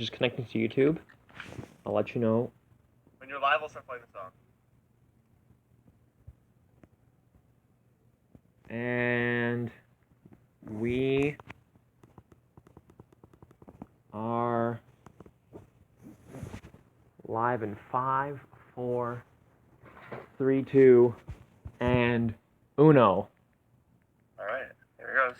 just connecting to YouTube. I'll let you know. When you're live, I'll start playing the song. And we are live in 5, 4, 3, 2, and uno. All right, here it goes.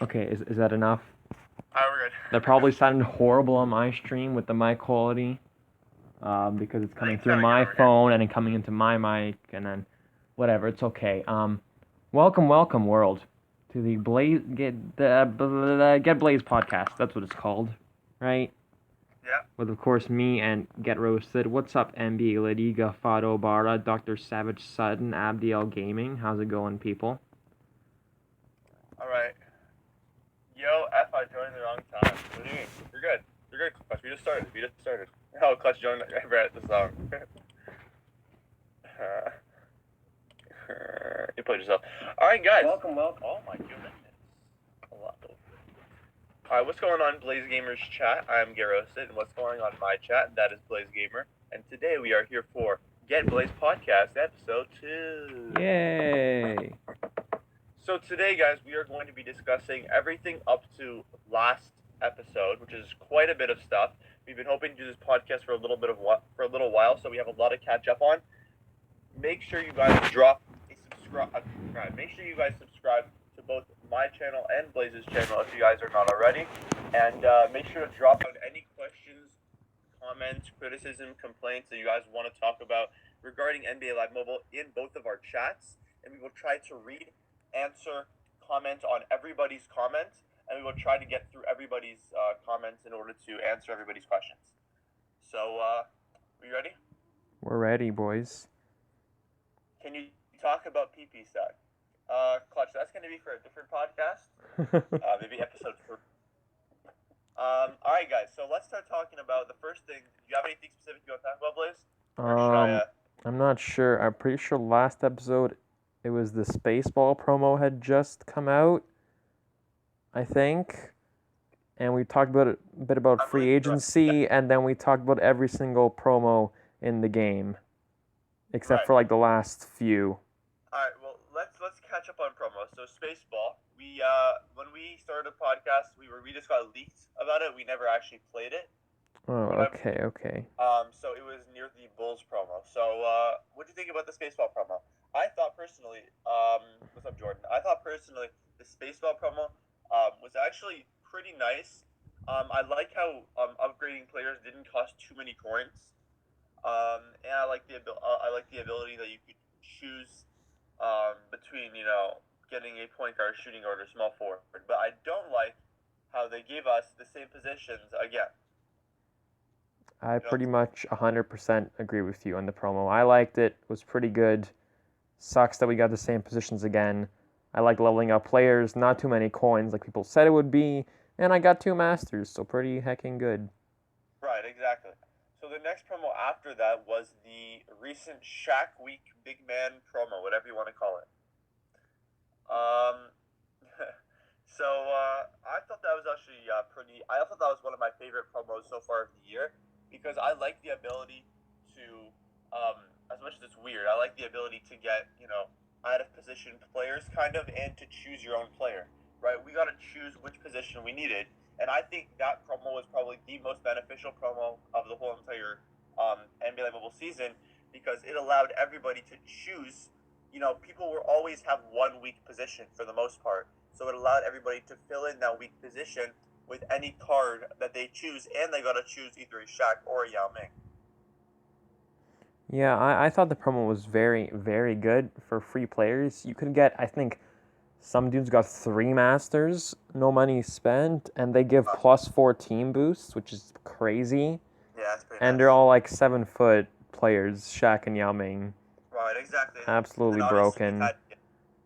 Okay, is that enough? All right, we're good. That probably sounded horrible on my stream with the mic quality, because it's coming through my phone and then coming into my mic and then whatever. It's okay. Welcome, world, to the Get Blazed podcast. That's what it's called, right? Yeah. With of course me and Get Roasted. What's up, NBA, Ladiga, Fado Barra, Dr. Savage Sutton, Abdiel Gaming. How's it going, people? All right. Yo, F, I joined the wrong time. What do you mean? You're good. You're good, Clutch. We just started. Oh, Clutch joined right at the song. You played yourself. All right, guys. Welcome. Oh my goodness. All right, what's going on, Blaze Gamers chat? I'm Garrosted, and what's going on in my chat? That is Blaze Gamer. And today we are here for Get Blaze Podcast Episode 2. Yay! So today, guys, we are going to be discussing everything up to last episode, which is quite a bit of stuff. We've been hoping to do this podcast for a little while, so we have a lot to catch up on. Make sure you guys drop a subscribe. Make sure you guys subscribe to both my channel and Blaze's channel if you guys are not already, and make sure to drop out any questions, comments, criticism, complaints that you guys want to talk about regarding NBA Live Mobile in both of our chats, and we will try to read, answer, comment on everybody's comments, and we will try to get through everybody's comments in order to answer everybody's questions. So, are you ready? We're ready, boys. Can you talk about PP stack? Clutch, that's going to be for a different podcast. Maybe episode 4. Alright, guys, so let's start talking about the first thing. Do you have anything specific you want to talk about, Blaze? I'm not sure. I'm pretty sure last episode it was the Spaceball promo had just come out, I think. And we talked about a bit about free agency, and then we talked about every single promo in the game, except for like the last few. Alright, well, let's catch up on promos. So Spaceball, when we started the podcast, we just got leaked about it. We never actually played it. Oh, okay. So it was near the Bulls promo. So, what do you think about the Spaceball promo? I thought personally, what's up, Jordan? I thought personally the Spaceball promo was actually pretty nice. I like how upgrading players didn't cost too many coins. And I like the ability that you could choose between, getting a point guard, shooting guard, or small forward. But I don't like how they gave us the same positions again. I pretty much 100% agree with you on the promo. I liked it. It was pretty good. Sucks that we got the same positions again. I like leveling up players. Not too many coins like people said it would be. And I got 2 masters, so pretty hecking good. Right, exactly. So the next promo after that was the recent Shaq Week Big Man promo, whatever you want to call it. I thought that was actually I thought that was one of my favorite promos so far of the year, because I like the ability to, as much as it's weird, I like the ability to get, out of position players kind of, and to choose your own player, right? We got to choose which position we needed, and I think that promo was probably the most beneficial promo of the whole entire NBA Live Mobile season, because it allowed everybody to choose. People will always have one weak position for the most part, so it allowed everybody to fill in that weak position with any card that they choose, and they gotta choose either a Shaq or a Yao Ming. Yeah, I thought the promo was very, very good for free players. You could get, I think, some dudes got 3 Masters, no money spent, and they give +4 team boosts, which is crazy. Yeah, that's pretty And nice. they're all like 7-foot players, Shaq and Yao Ming. Right, exactly. And Absolutely then obviously we broken. had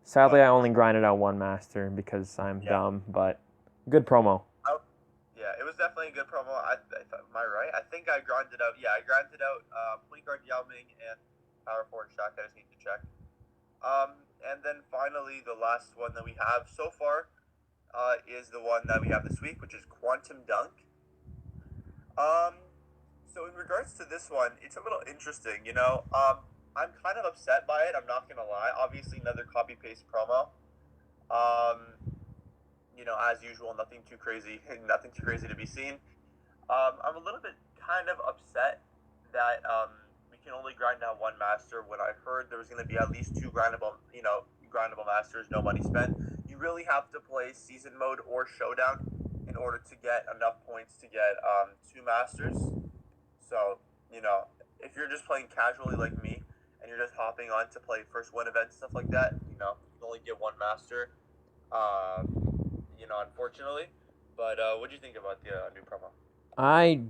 Sadly, what? I only grinded out 1 Master because I'm Yeah. dumb, but good promo. Yeah, it was definitely a good promo. Am I right? I think I grinded out. Yeah, I grinded out point guard Yao Ming and power forward Shaq. I just need to check. And then finally, the last one that we have so far is the one that we have this week, which is Quantum Dunk. So in regards to this one, it's a little interesting. I'm kind of upset by it. I'm not gonna lie. Obviously, another copy paste promo. Um, as usual, nothing too crazy, nothing too crazy to be seen. I'm a little bit kind of upset that we can only grind out 1 master when I heard there was going to be at least 2 grindable masters, no money spent. You really have to play season mode or showdown in order to get enough points to get 2 masters. So, if you're just playing casually like me and you're just hopping on to play first win events, stuff like that, you can only get 1 master, unfortunately. But what do you think about the new promo? I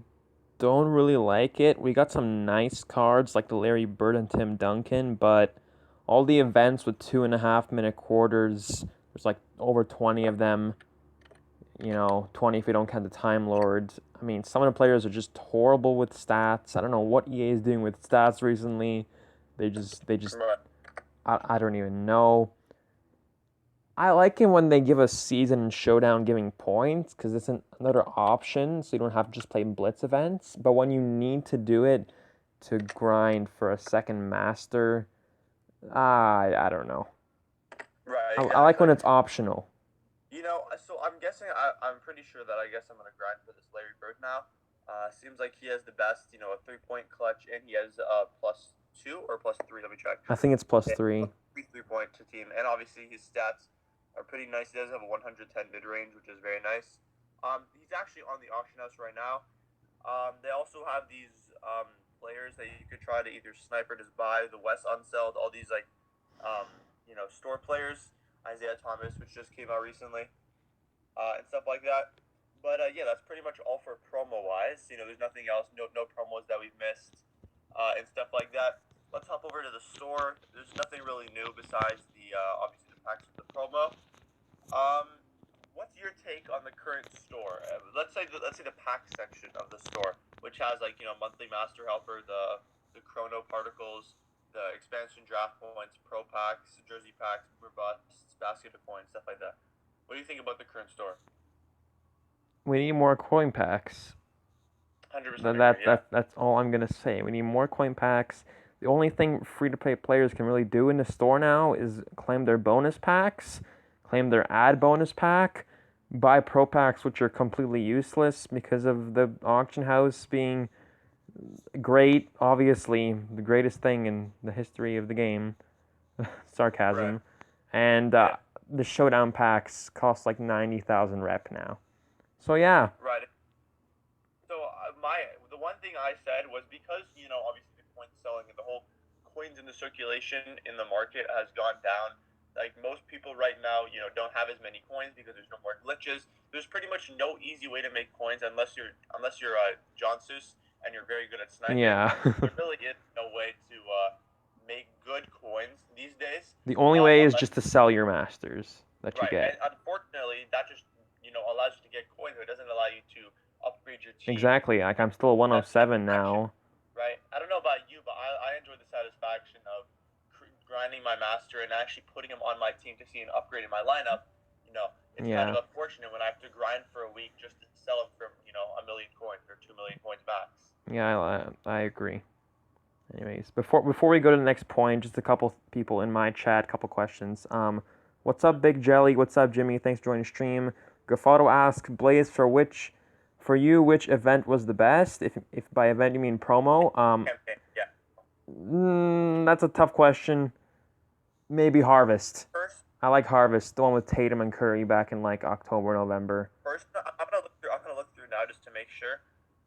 don't really like it. We got some nice cards like the Larry Bird and Tim Duncan, but all the events with 2.5-minute quarters, there's like over 20 of them. 20 if you don't count the Time Lord. I mean, some of the players are just horrible with stats. I don't know what EA is doing with stats recently. They just, I don't even know. I like it when they give a season and showdown giving points because it's another option, so you don't have to just play blitz events. But when you need to do it to grind for a second master, I don't know. Right, I like when exactly. it's optional. So I'm guessing I'm pretty sure that I guess I'm gonna grind for this Larry Bird now. Seems like he has the best, a 3-point clutch, and he has +2 or +3. Let me check. I think it's plus Yeah, 3. 3-point to team, and obviously his stats are pretty nice. He does have a 110 mid range, which is very nice. He's actually on the auction house right now. They also have these players that you could try to either snipe or just buy. The West Unsold, all these store players. Isaiah Thomas, which just came out recently, and stuff like that. But yeah, that's pretty much all for promo wise. There's nothing else, no promos that we've missed, and stuff like that. Let's hop over to the store. There's nothing really new besides the obviously the packs with the promo. What's your take on the current store? Let's say the pack section of the store, which has monthly master helper, the chrono particles, the expansion draft points, pro packs, jersey packs, boomer busts, basket coins, stuff like that. What do you think about the current store? We need more coin packs. 100% That, agree. that, Yeah. that, that's all I'm going to say. We need more coin packs. The only thing free-to-play players can really do in the store now is claim their bonus packs, claim their ad bonus pack, buy pro packs which are completely useless because of the auction house being great, obviously the greatest thing in the history of the game. Right. Sarcasm. And Yeah. the showdown packs cost like 90,000 rep now. So yeah, Right. So the one thing I said was because obviously the coin selling and the whole coins in the circulation in the market has gone down. Like most people right now, don't have as many coins because there's no more glitches. There's pretty much no easy way to make coins unless you're John Seuss and you're very good at sniping. yeah. There really is no way to make good coins these days. The only way is Unless just to sell your masters that you right, and get. unfortunately, that just allows you to get coins, but it doesn't allow you to upgrade your team Exactly. Like I'm still a that 107 satisfaction, now. right? I don't know about you, but I enjoy the satisfaction of grinding my master and actually putting him on my team to see an upgrade in my lineup. It's kind of Yeah. unfortunate when I have to grind for a week just to sell him for a million coins or 2 million coins max. Yeah, I agree. Anyways, before we go to the next point, just a couple people in my chat, couple questions. What's up, Big Jelly? What's up, Jimmy? Thanks for joining the stream. Gafato asks, Blaze, for you, which event was the best? If by event you mean promo. Campaign, yeah. That's a tough question. Maybe Harvest. First, I like Harvest, the one with Tatum and Curry back in like October, November. I'm gonna look just to make sure.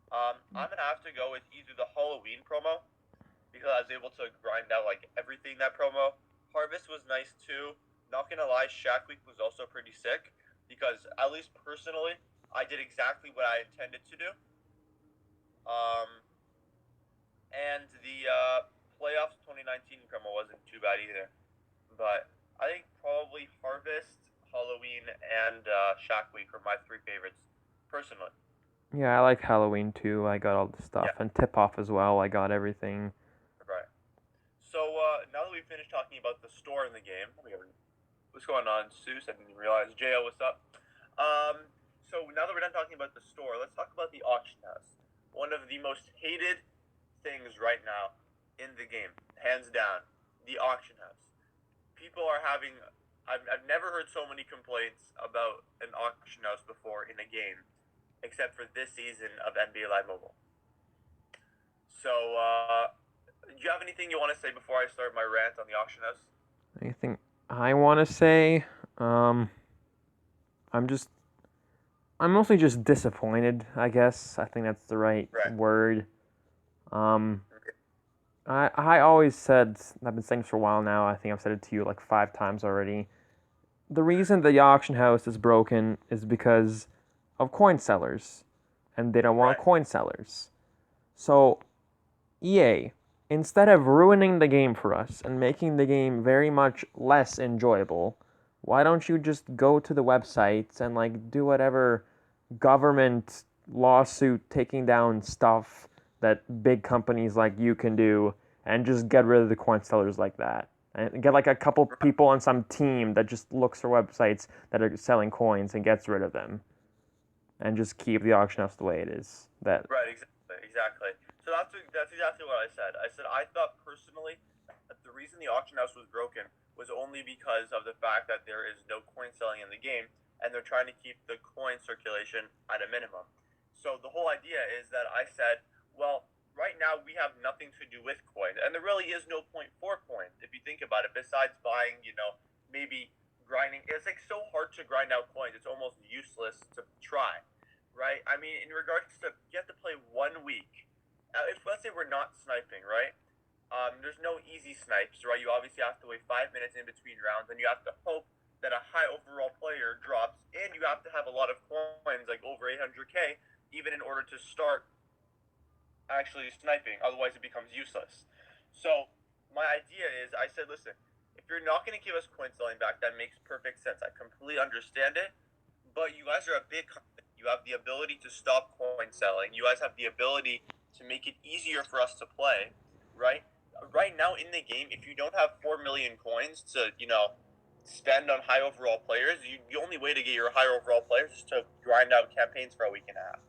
I'm gonna have to go with either the Halloween promo because I was able to grind out like everything that promo. Harvest was nice too. Not gonna lie, Shack Week was also pretty sick because at least personally, I did exactly what I intended to do. Um, and the playoffs 2019 promo wasn't too bad either. But I think probably Harvest, Halloween, and Shack Week are my three favorites personally. Yeah, I like Halloween too. I got all the stuff. Yeah. And Tip Off as well. I got everything. Right. So now that we've finished talking about the store in the game, what's going on, Seuss? I didn't even realize. Jo, what's up? So now that we're done talking about the store, let's talk about the auction house. One of the most hated things right now in the game, hands down, the auction house. People are having. I've never heard so many complaints about an auction house before in a game, except for this season of NBA Live Mobile. So, do you have anything you want to say before I start my rant on the auction house? Anything I want to say? I'm mostly just disappointed, I guess. I think that's the right word. Um, I always said, I've been saying this for a while now, I think I've said it to you like 5 times already. The reason the auction house is broken is because of coin sellers, and they don't want coin sellers. So, EA, instead of ruining the game for us and making the game very much less enjoyable, why don't you just go to the websites and like do whatever government lawsuit taking down stuff that big companies like you can do and just get rid of the coin sellers like that? And get like a couple people on some team that just looks for websites that are selling coins and gets rid of them. And just keep the auction house the way it is. Right, exactly. So that's exactly what I said. I said I thought personally that the reason the auction house was broken was only because of the fact that there is no coin selling in the game, and they're trying to keep the coin circulation at a minimum. So the whole idea is that I said, well, right now we have nothing to do with coins, and there really is no point for coins if you think about it. Besides buying, maybe grinding. It's like so hard to grind out coins. It's almost useless to try, right? I mean, in regards to you have to play 1 week. If let's say we're not sniping, right? There's no easy snipes, right? You obviously have to wait 5 minutes in between rounds, and you have to hope that a high overall player drops, and you have to have a lot of coins, like over 800k, even in order to start actually sniping. Otherwise, it becomes useless. So my idea is, I said, listen, if you're not going to give us coin selling back, that makes perfect sense. I completely understand it, but you guys are a big company. You have the ability to stop coin selling. You guys have the ability to make it easier for us to play, right? Right now in the game, if you don't have 4 million coins to, spend on high overall players, the only way to get your high overall players is to grind out campaigns for a week and a half,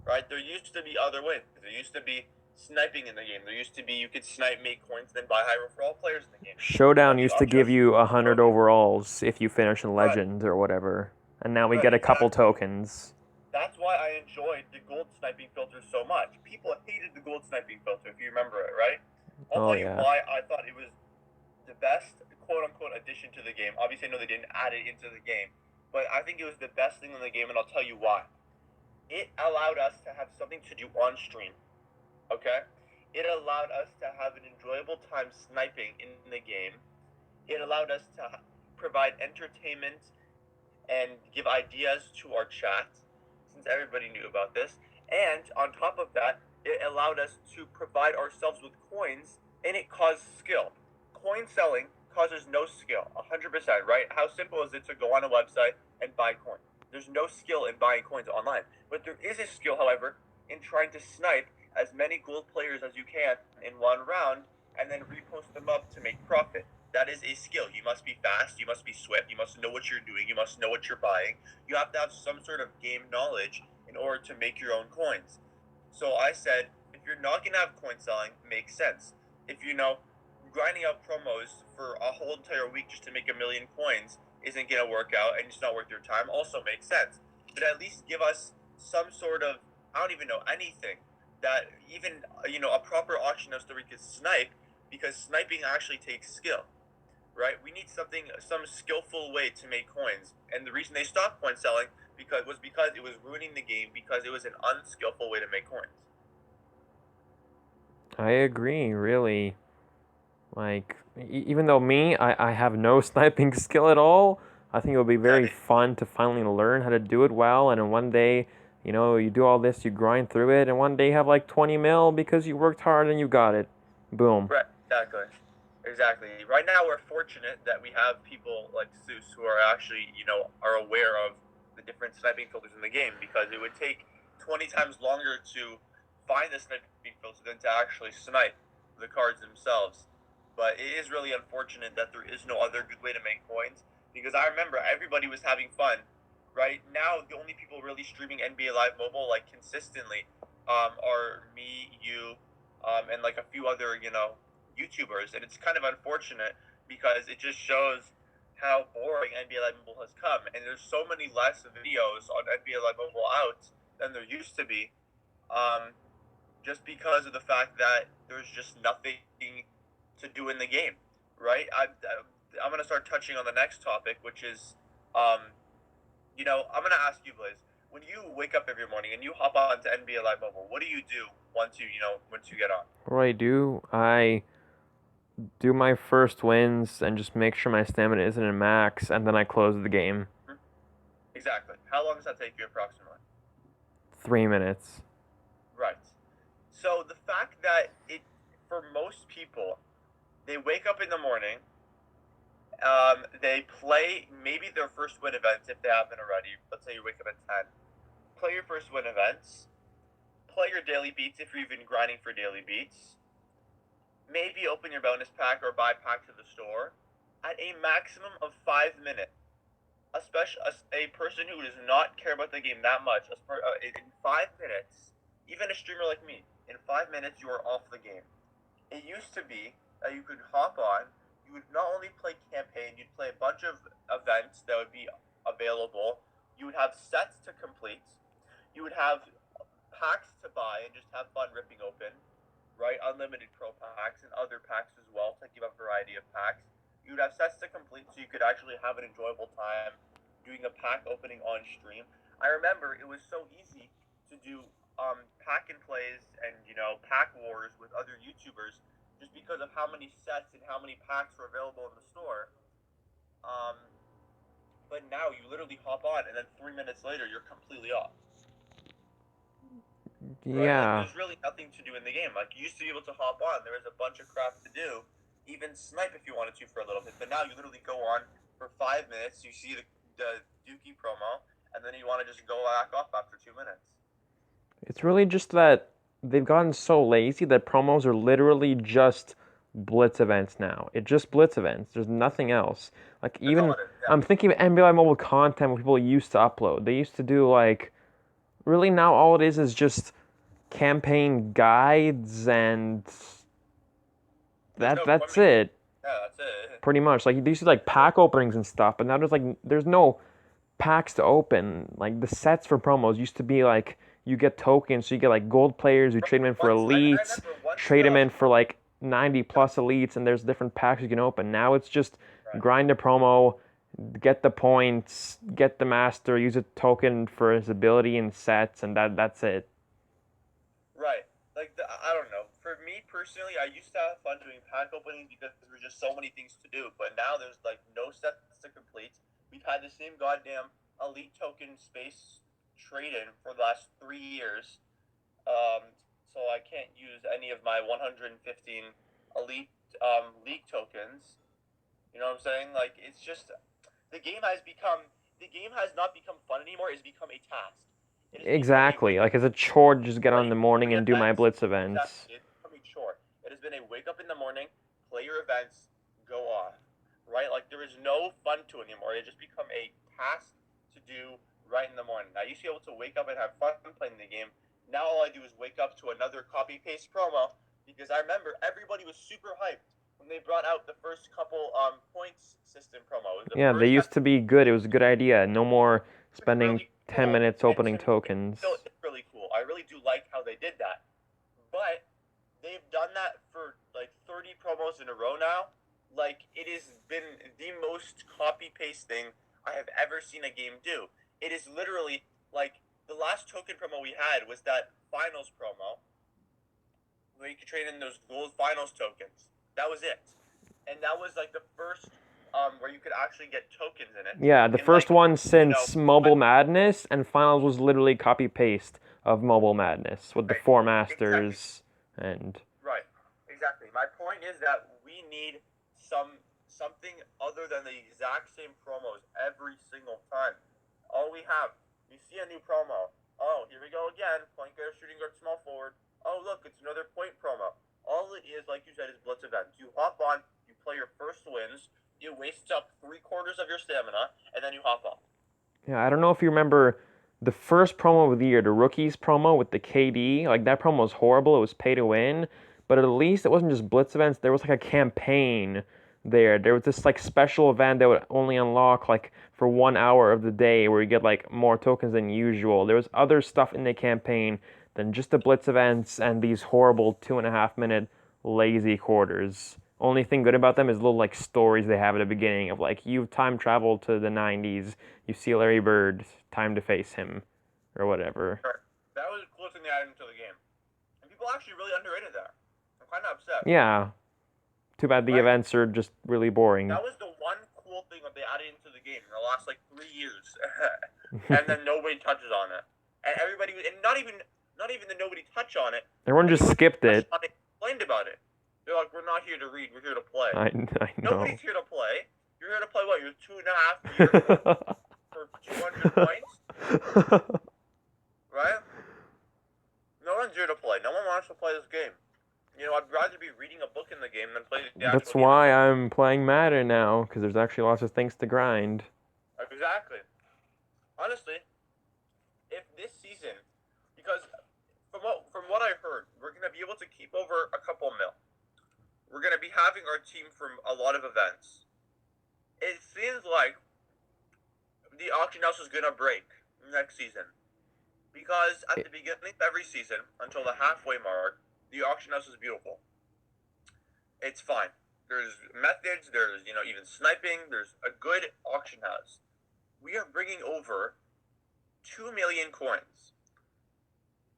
right? There used to be other ways. There used to be sniping in the game. There used to be you could snipe, make coins, then buy high overall players in the game. Showdown used to give you 100 overalls if you finish in Legend or whatever, and now we get a couple tokens. That's why I enjoyed the gold sniping filter so much. People hated the gold sniping filter, if you remember it, right? I'll tell you why I thought it was the best quote-unquote addition to the game. Obviously, I know they didn't add it into the game, but I think it was the best thing in the game, and I'll tell you why. It allowed us to have something to do on stream, okay? It allowed us to have an enjoyable time sniping in the game. It allowed us to provide entertainment and give ideas to our chat, since everybody knew about this. And on top of that, it allowed us to provide ourselves with coins, and it caused skill. Coin selling causes no skill, 100%, right? How simple is it to go on a website and buy coins? There's no skill in buying coins online. But there is a skill, however, in trying to snipe as many gold players as you can in one round and then repost them up to make profit. That is a skill. You must be fast, you must be swift, you must know what you're doing, you must know what you're buying. You have to have some sort of game knowledge in order to make your own coins. So I said, if you're not going to have coin selling, makes sense. If grinding out promos for a whole entire week just to make 1 million coins isn't going to work out and it's not worth your time, also makes sense. But at least give us some sort of, I don't even know, anything that even, a proper auction house that we could snipe, because sniping actually takes skill, right? We need some skillful way to make coins. And the reason they stopped coin selling because it was ruining the game because it was an unskillful way to make coins. I agree, really. Like, even though I have no sniping skill at all, I think it would be very fun to finally learn how to do it well. And in one day, you do all this, you grind through it, and one day you have like 20 mil because you worked hard and you got it. Boom. Right, exactly. Right now, we're fortunate that we have people like Zeus who are actually, are aware of the different sniping filters in the game, because it would take 20 times longer to find the sniping filter than to actually snipe the cards themselves. But it is really unfortunate that there is no other good way to make coins, because I remember everybody was having fun. Right now, the only people really streaming NBA Live Mobile like consistently are me, you, and like a few other, YouTubers, and it's kind of unfortunate because it just shows how boring NBA Live Mobile has come, and there's so many less videos on NBA Live Mobile out than there used to be, um, just because of the fact that there's just nothing to do in the game, right? I'm gonna start touching on the next topic, which is, I'm gonna ask you, Blaze. When you wake up every morning and you hop on to NBA Live Mobile, what do you do once you get on? What do I do? I do my first wins and just make sure my stamina isn't in max, and then I close the game. Exactly. How long does that take you approximately? 3 minutes. Right. So the fact that for most people, they wake up in the morning, they play maybe their first win events if they haven't already. Let's say you wake up at 10. Play your first win events. Play your daily beats if you're even grinding for daily beats. Maybe open your bonus pack or buy pack to the store at a maximum of 5 minutes. Especially a person who does not care about the game that much, in 5 minutes, even a streamer like me, in 5 minutes you are off the game. It used to be that you could hop on, you would not only play campaign, you'd play a bunch of events that would be available, you would have sets to complete, you would have packs to buy and just have fun ripping open, right? Unlimited pro packs and other packs as well to give a variety of packs. You would have sets to complete so you could actually have an enjoyable time doing a pack opening on stream. I remember it was so easy to do pack and plays and pack wars with other YouTubers just because of how many sets and how many packs were available in the store. Um, but now you literally hop on and then 3 minutes later you're completely off. Right? Like Yeah. there's really nothing to do in the game. Like you used to be able to hop on, there was a bunch of crap to do, even snipe if you wanted to for a little bit. But now you literally go on for 5 minutes, you see the Dookie promo, and then you want to just go back off after 2 minutes. It's really just that they've gotten so lazy that promos are literally just blitz events now. It's just blitz events. There's nothing else. Like even I'm thinking of NBA Mobile content where people used to upload. They used to do like really now all it is just campaign guides and that's it. Yeah, that's it. Pretty much. Like they used to like pack openings and stuff, but now there's no packs to open. Like the sets for promos used to be like you get tokens, so you get like gold players, you trade them in for elites, trade them in for like 90 plus elites, and there's different packs you can open. Now it's just grind a promo, get the points, get the master, use a token for his ability and sets, and that's it. Right. Like I don't know. For me personally, I used to have fun doing pack openings because there were just so many things to do. But now there's like no sets to complete. We've had the same goddamn elite token space trade-in for the last 3 years. So I can't use any of my 115 elite league tokens. You know what I'm saying? Like it's just the game has not become fun anymore. It's become a task. Exactly. Like it's a chore to just get on in the morning and do my blitz events. Exactly. It's become a chore. It has been a wake up in the morning, play your events, go off. Right? Like there is no fun to it anymore. It just become a task to do right in the morning. I used to be able to wake up and have fun playing the game. Now all I do is wake up to another copy paste promo because I remember everybody was super hyped when they brought out the first couple points system promos. Yeah, they used to be good. It was a good idea. No more spending really 10 minutes opening tokens. It's really cool. I really do like how they did that. But they've done that for like 30 promos in a row now. Like it has been the most copy paste thing I have ever seen a game do. it is literally like the last token promo we had was that finals promo where you could trade in those gold finals tokens. That was it, and that was like the first where you could actually get tokens in it. Yeah, the And first like, one you know, since Mobile Madness, and Finals was literally copy paste of Mobile Madness with the right, four exactly, masters and right, exactly. My point is that we need something other than the exact same promos every single time. All we have, you see a new promo. Oh, here we go again. Point guard, shooting guard, small forward. Oh, look, it's another point promo. All it is, like you said, is blitz events. You hop on, you play your first wins, you waste up 3/4 of your stamina, and then you hop off. yeah, I don't know if you remember the first promo of the year, the rookies promo with the KD. Like that promo was horrible. It was pay to win, but at least it wasn't just blitz events. There was like a campaign there. There was this like special event that would only unlock like for 1 hour of the day where you get like more tokens than usual. There was other stuff in the campaign than just the blitz events and these horrible 2.5 minute lazy quarters. Only thing good about them is little like stories they have at the beginning of like you've time traveled to the 90s, you see Larry Bird, time to face him, or whatever. Sure. That was the coolest thing they added into the game. And people actually really underrated that. I'm kind of upset. Yeah, too bad the Right? events are just really boring. That was the one cool thing that they added into the game in the last like 3 years, and then nobody touches on it, and everybody, and not even the nobody touch on it. Everyone just skipped it. On it, complained about it. They're like, we're not here to read, we're here to play. I know. Nobody's here to play. You're here to play what? You're 2.5 years for 200 points, right? No one's here to play. No one wants to play this game. You know, I'd rather be reading a book in the game than play the actual That's game. why I'm playing Madden now, because there's actually lots of things to grind. Exactly. Honestly, if this season, because from what I heard, we're gonna be able to keep over a couple mil. We're gonna be having our team from a lot of events. It seems like the auction house is gonna break next season, because at the beginning of every season until the halfway mark, the auction house is beautiful. It's fine. There's methods. There's even sniping. There's a good auction house. We are bringing over 2 million coins.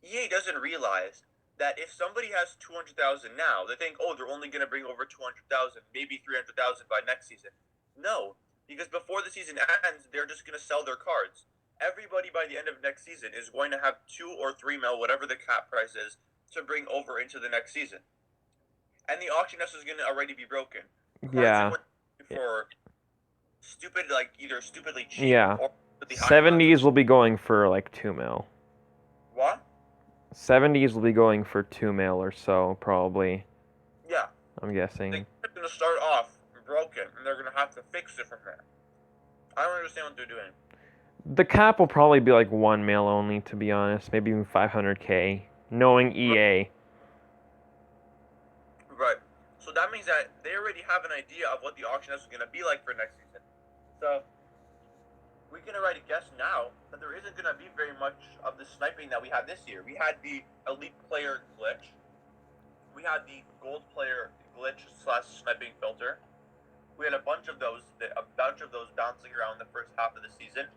EA doesn't realize that if somebody has 200,000 now, they think, oh, they're only going to bring over 200,000, maybe 300,000 by next season. No, because before the season ends, they're just going to sell their cards. Everybody by the end of next season is going to have 2 or 3 mil, whatever the cap price is, to bring over into the next season. And the auction house is going to already be broken. Yeah. For stupid, like either stupidly cheap Yeah. or 70s will be going for like 2 mil. What? 70s will be going for 2 mil or so, probably. Yeah. I'm guessing. They're going to start off broken, and they're going to have to fix it from there. I don't understand what they're doing. The cap will probably be like 1 mil only, to be honest. Maybe even 500K, knowing EA. Right. So that means that they already have an idea of what the auction house is going to be like for next season. So we can already guess now that there isn't going to be very much of the sniping that we had this year. We had the elite player glitch. We had the gold player glitch / sniping filter. We had a bunch of those bouncing around the first half of the season.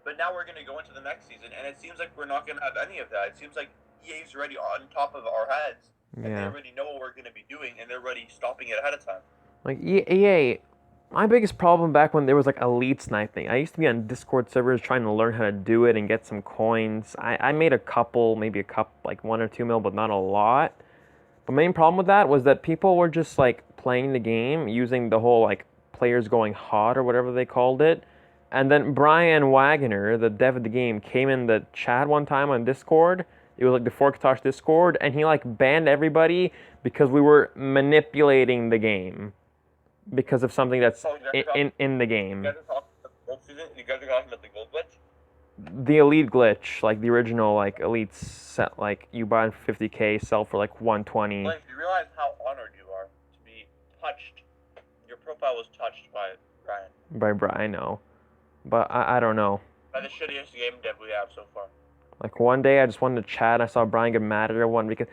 But now we're going to go into the next season, and it seems like we're not going to have any of that. It seems like EA's already on top of our heads, and they already know what we're going to be doing, and they're already stopping it ahead of time. Like EA, my biggest problem back when there was like elite sniping, I used to be on Discord servers trying to learn how to do it and get some coins. I made a couple, maybe like 1 or 2 mil, but not a lot. The main problem with that was that people were just like playing the game using the whole like players going hot or whatever they called it. And then Brian Wagner, the dev of the game, came in the chat one time on Discord. It was like the Forkatosh Discord, and he like banned everybody because we were manipulating the game because of something that's in the game. You guys are talking about the gold glitch? The elite glitch, like the original like elite set, like you buy 50K, sell for like 120. Like, you realize how honored you are to be touched. Your profile was touched by Brian. By Brian, no. But I don't know. By the shittiest game dev we have so far. Like one day I just wanted to chat and I saw Brian get mad at everyone because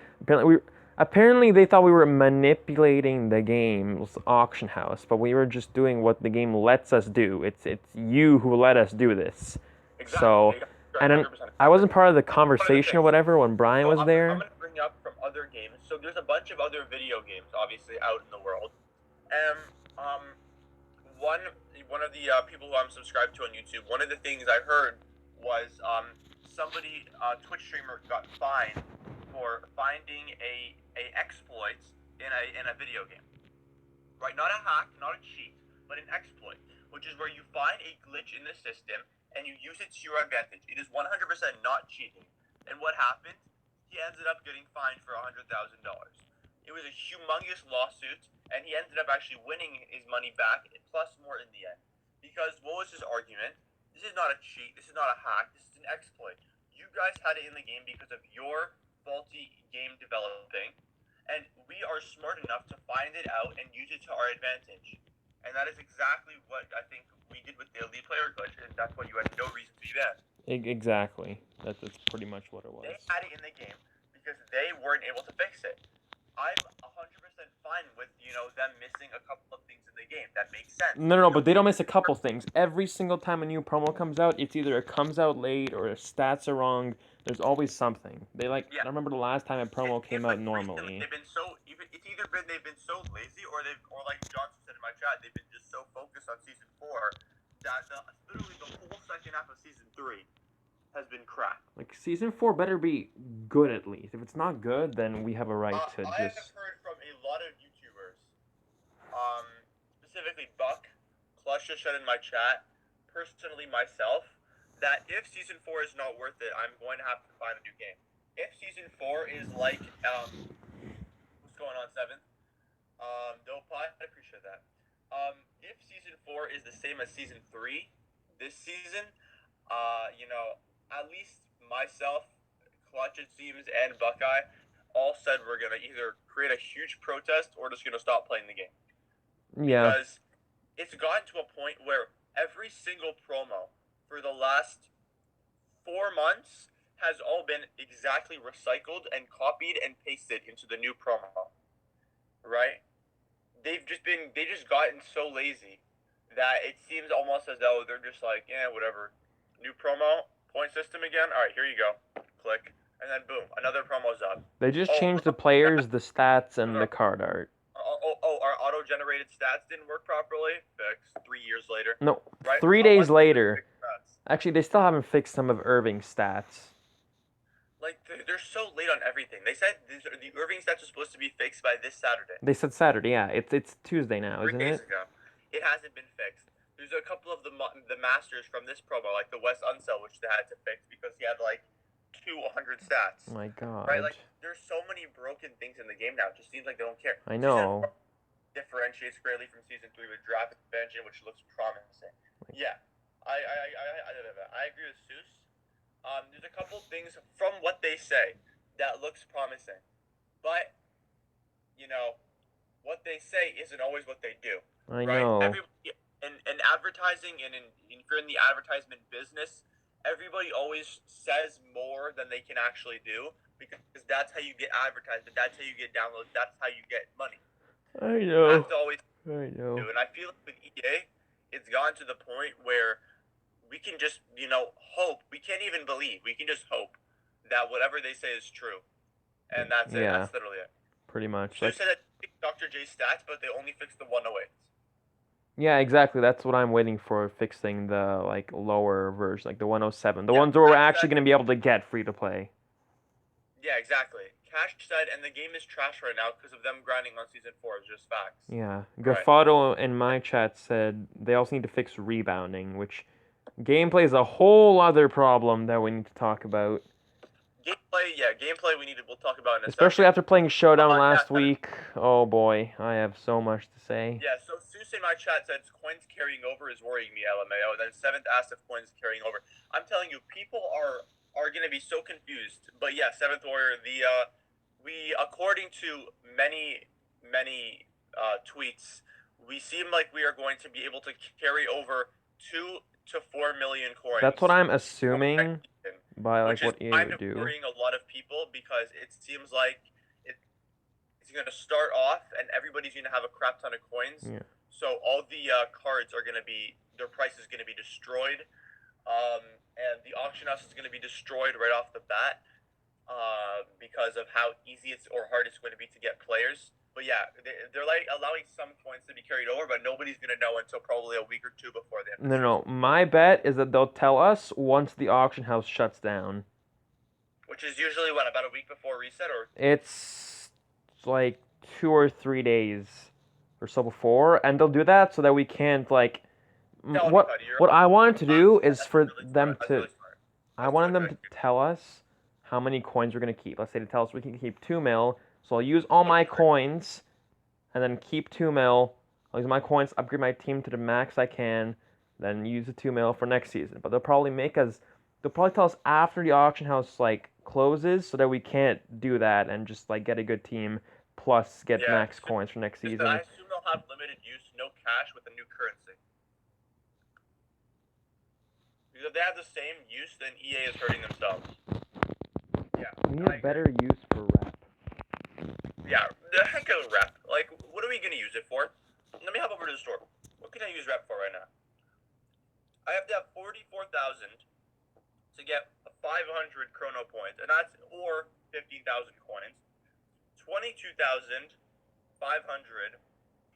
apparently they thought we were manipulating the game's auction house, but we were just doing what the game lets us do. It's you who let us do this. So, Exactly. and then 100%. I wasn't part of the One of the conversation or things. whatever when Brian So was I'm there. gonna bring up from other games. So there's a bunch of other video games, obviously, out in the world. And one one of the people who I'm subscribed to on YouTube, one of the things I heard was somebody Twitch streamer got fined for finding a exploit in a video game. Right, not a hack, not a cheat, but an exploit, which is where you find a glitch in the system and you use it to your advantage. It is 100% not cheating. And what happened? He ended up getting fined for $100,000. It was a humongous lawsuit, and he ended up actually winning his money back, plus more in the end. Because what was his argument? This is not a cheat. This is not a hack. This is an exploit. You guys had it in the game because of your faulty game developing, and we are smart enough to find it out and use it to our advantage. And that is exactly what I think we did with the elite player glitch, and that's why you had no reason to be banned. Exactly. That's pretty much what it was. They had it in the game because they weren't able to fix it. I'm 100% fine with, them missing a couple of things in the game. That makes sense. No, but they don't miss a couple things. Every single time a new promo comes out, it's either it comes out late or the stats are wrong. There's always something. I remember the last time a promo came out normally. They've been so it's either been they've been so lazy or like Johnson said in my chat, they've been just so focused on season 4 that literally the whole second half of season 3 has been crap. Like season 4 better be good at least. If it's not good, then we have a right to I have heard from a lot of YouTubers, specifically Buck, Clutch just said in my chat, personally myself, that if season 4 is not worth it, I'm going to have to find a new game. If season 4 is like, what's going on, Seven? Dope Pot, I appreciate that. If season 4 is the same as season 3 this season, at least myself, Clutch it seems, and Buckeye all said we're gonna either create a huge protest or just gonna stop playing the game. Yeah. Because it's gotten to a point where every single promo for the last 4 months has all been exactly recycled and copied and pasted into the new promo. Right? They just gotten so lazy that it seems almost as though they're just like, yeah, whatever. New promo, point system again. All right, here you go. Click, and then boom, another promo's up. They just changed the players, the stats, and the card art. Our auto-generated stats didn't work properly. Fixed 3 years later. No, right? 3 days later. Actually, they still haven't fixed some of Irving's stats. Like, they're so late on everything. They said the Irving stats are supposed to be fixed by this Saturday. They said Saturday, yeah. It's Tuesday now, isn't it? 3 days ago. It hasn't been fixed. There's a couple of the masters from this promo, like the West Unsell, which they had to fix because he had like 200 stats. Oh my god. Right? Like, there's so many broken things in the game now. It just seems like they don't care. I know. Differentiates greatly from season 3 with draft expansion, which looks promising. Yeah. I agree with Seuss. There's a couple things from what they say that looks promising. But, what they say isn't always what they do. I know. In advertising and if you're in the advertisement business, everybody always says more than they can actually do because that's how you get advertisement, that's how you get downloads, that's how you get money. I know. That's always I know. And I feel like with EA, it's gotten to the point where we can just, hope. We can't even believe. We can just hope that whatever they say is true. And that's it. That's literally it. Pretty much. So they said that Dr. J's stats, but they only fixed the 108s. Yeah, exactly. That's what I'm waiting for, fixing the lower version, like the 107. The ones where we're actually going to be able to get free to play. Yeah, exactly. Cash said, and the game is trash right now because of them grinding on season 4. It's just facts. Yeah. Gaffado in my chat said they also need to fix rebounding, which gameplay is a whole other problem that we need to talk about. Gameplay we'll talk about in a Especially second. after playing Showdown last week. Oh boy, I have so much to say. Yeah, so Seuss in my chat said coins carrying over is worrying me, LMAO. And then 7th asked if coins carrying over. I'm telling you, people are going to be so confused. But yeah, 7th Warrior, we according to many tweets, we seem like we are going to be able to carry over 2 to 4 million coins. That's what I'm assuming by what EA would do. Worrying a lot of people because it seems like it's going to start off and everybody's going to have a crap ton of coins. So all the cards are going to be, their price is going to be destroyed. and the auction house is going to be destroyed right off the bat because of how easy it's or hard it's going to be to get players. But yeah, they're like allowing some coins to be carried over, but nobody's going to know until probably a week or two before the end of the No. season. My bet is that they'll tell us once the auction house shuts down. Which is usually, what, about a week before reset? Or It's like 2 or 3 days or so before, and they'll do that so that we can't like. tell me, What buddy, you're what I wanted to do yeah, is that's for really them smart. That's to. really smart. I That's wanted doing them good. to tell us how many coins we're gonna keep. Let's say to tell us we can keep 2 mil, so I'll use all my coins, and then keep 2 mil. I'll use my coins, upgrade my team to the max I can, then use the 2 mil for next season. But they'll probably tell us after the auction house like closes, so that we can't do that and just like get a good team plus get Yeah, max coins for next I season. assume they'll have limited use, no cash with a new currency. Because if they have the same use, then EA is hurting themselves. Yeah. We need a better use for rep. Yeah, the heck of a rep. Like, what are we going to use it for? Let me hop over to the store. What can I use rep for right now? I have to have 44,000 to get 500 chrono points, and that's or 15,000 coins. 22,500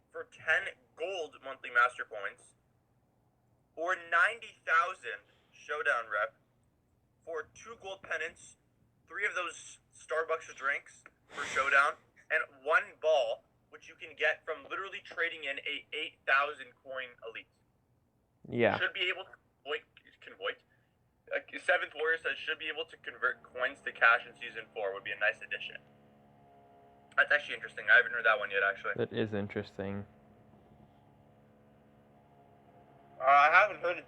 for 10 gold monthly master points, or 90,000 showdown rep for 2 gold pennants, 3 of those Starbucks drinks for showdown, and 1 ball, which you can get from literally trading in a 8,000 coin elite. Yeah. Should be able to convert. Seventh Warrior says should be able to convert coins to cash in season 4 would be a nice addition. That's actually interesting. I haven't heard that one yet, actually. That is interesting. I haven't heard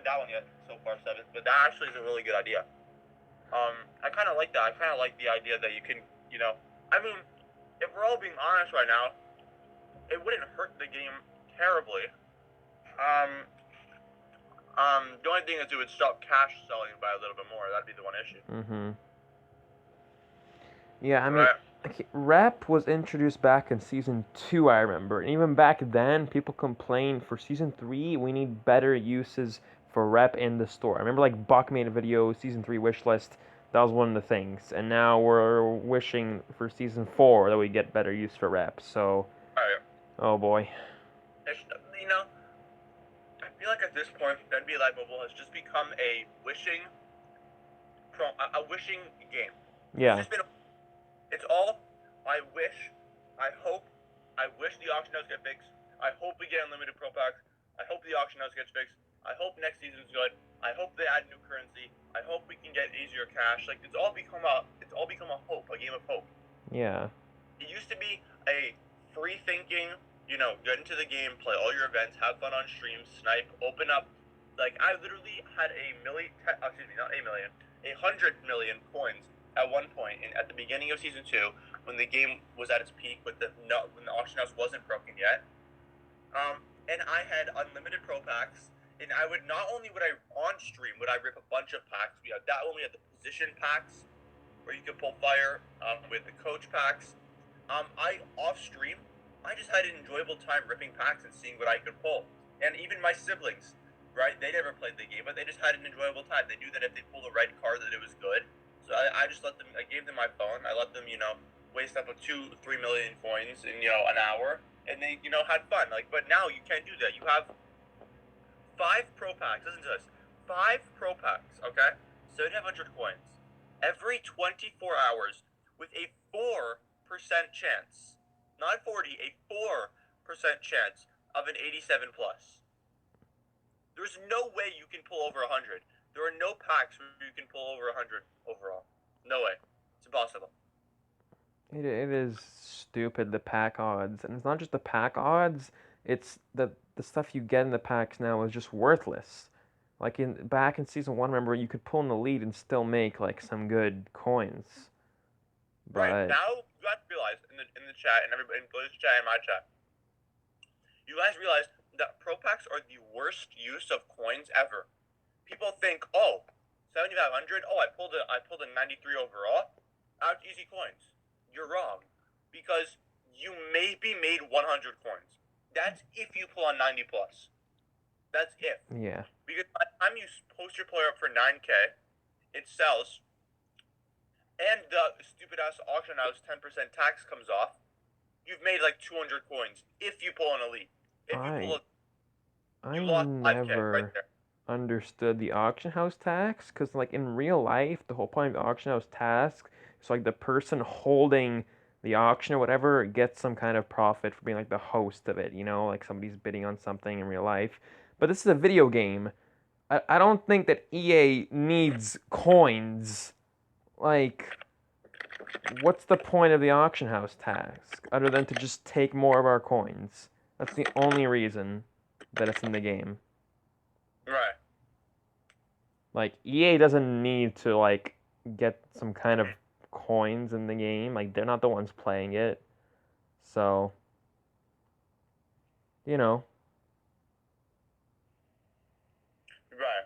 that one yet so far, Seventh. But that actually is a really good idea. I kind of like that. I kind of like the idea that you can, I mean, if we're all being honest right now, it wouldn't hurt the game terribly. The only thing is it would stop cash selling by a little bit more. That'd be the one issue. Mm-hmm. Yeah, I mean, rep was introduced back in season 2, I remember. And even back then, people complained for season 3, we need better uses for rep in the store. I remember like Buck made a video, season 3 wish list. That was one of the things. And now we're wishing for season 4 that we get better use for rep. So, oh boy. I feel like at this point, NBA Live Mobile has just become a wishing game. Yeah. It's all I wish, I hope, I wish the auction house gets fixed. I hope we get unlimited pro packs. I hope the auction house gets fixed. I hope next season's good. I hope they add new currency. I hope we can get easier cash. Like it's all become a hope, a game of hope. Yeah. It used to be a free thinking, get into the game, play all your events, have fun on stream, snipe, open up. Like I literally had 100 million coins at one point at the beginning of season 2 when the game was at its peak when the auction house wasn't broken yet. And I had unlimited pro packs, and I would not only on stream would I rip a bunch of packs. We had that only had the position packs where you could pull fire with the coach packs. I off stream, I just had an enjoyable time ripping packs and seeing what I could pull. And even my siblings, right? They never played the game, but they just had an enjoyable time. They knew that if they pulled a red card that it was good. So I just let them. I gave them my phone. I let them, waste up of 2-3 million coins in an hour, and they had fun. But now you can't do that. You have 5 pro packs. Listen to this: 5 pro packs. Okay, 700 coins every 24 hours with a 4% chance, not 40, a 4% chance of an 87 plus. There's no way you can pull over 100. There are no packs where you can pull over 100 overall. No way. It's impossible. It is stupid, the pack odds. And it's not just the pack odds, it's the stuff you get in the packs now is just worthless. Like back in season 1, remember, you could pull in the lead and still make like some good coins. But right, now you have to realize in the chat and everybody in Blaze's chat and my chat, you guys realize that pro packs are the worst use of coins ever. People think, 7,500. I pulled a 93 overall. That's easy coins. You're wrong, because you maybe made 100 coins. That's if you pull on 90 plus. That's if. Yeah. Because by the time you post your player up for 9K, it sells, and the stupid ass auction house 10% tax comes off. You've made like 200 coins if you pull an elite. If you pull I a, I you lost 5K right never there. understood the auction house tax because like in real life the whole point of the auction house tax is like the person holding the auction or whatever gets some kind of profit for being like the host of it, like somebody's bidding on something in real life. But this is a video game. I don't think that EA needs coins. Like, what's the point of the auction house tax other than to just take more of our coins? That's the only reason that it's in the game. Right. Like EA doesn't need to like get some kind of coins in the game. Like they're not the ones playing it. So, you know. Right.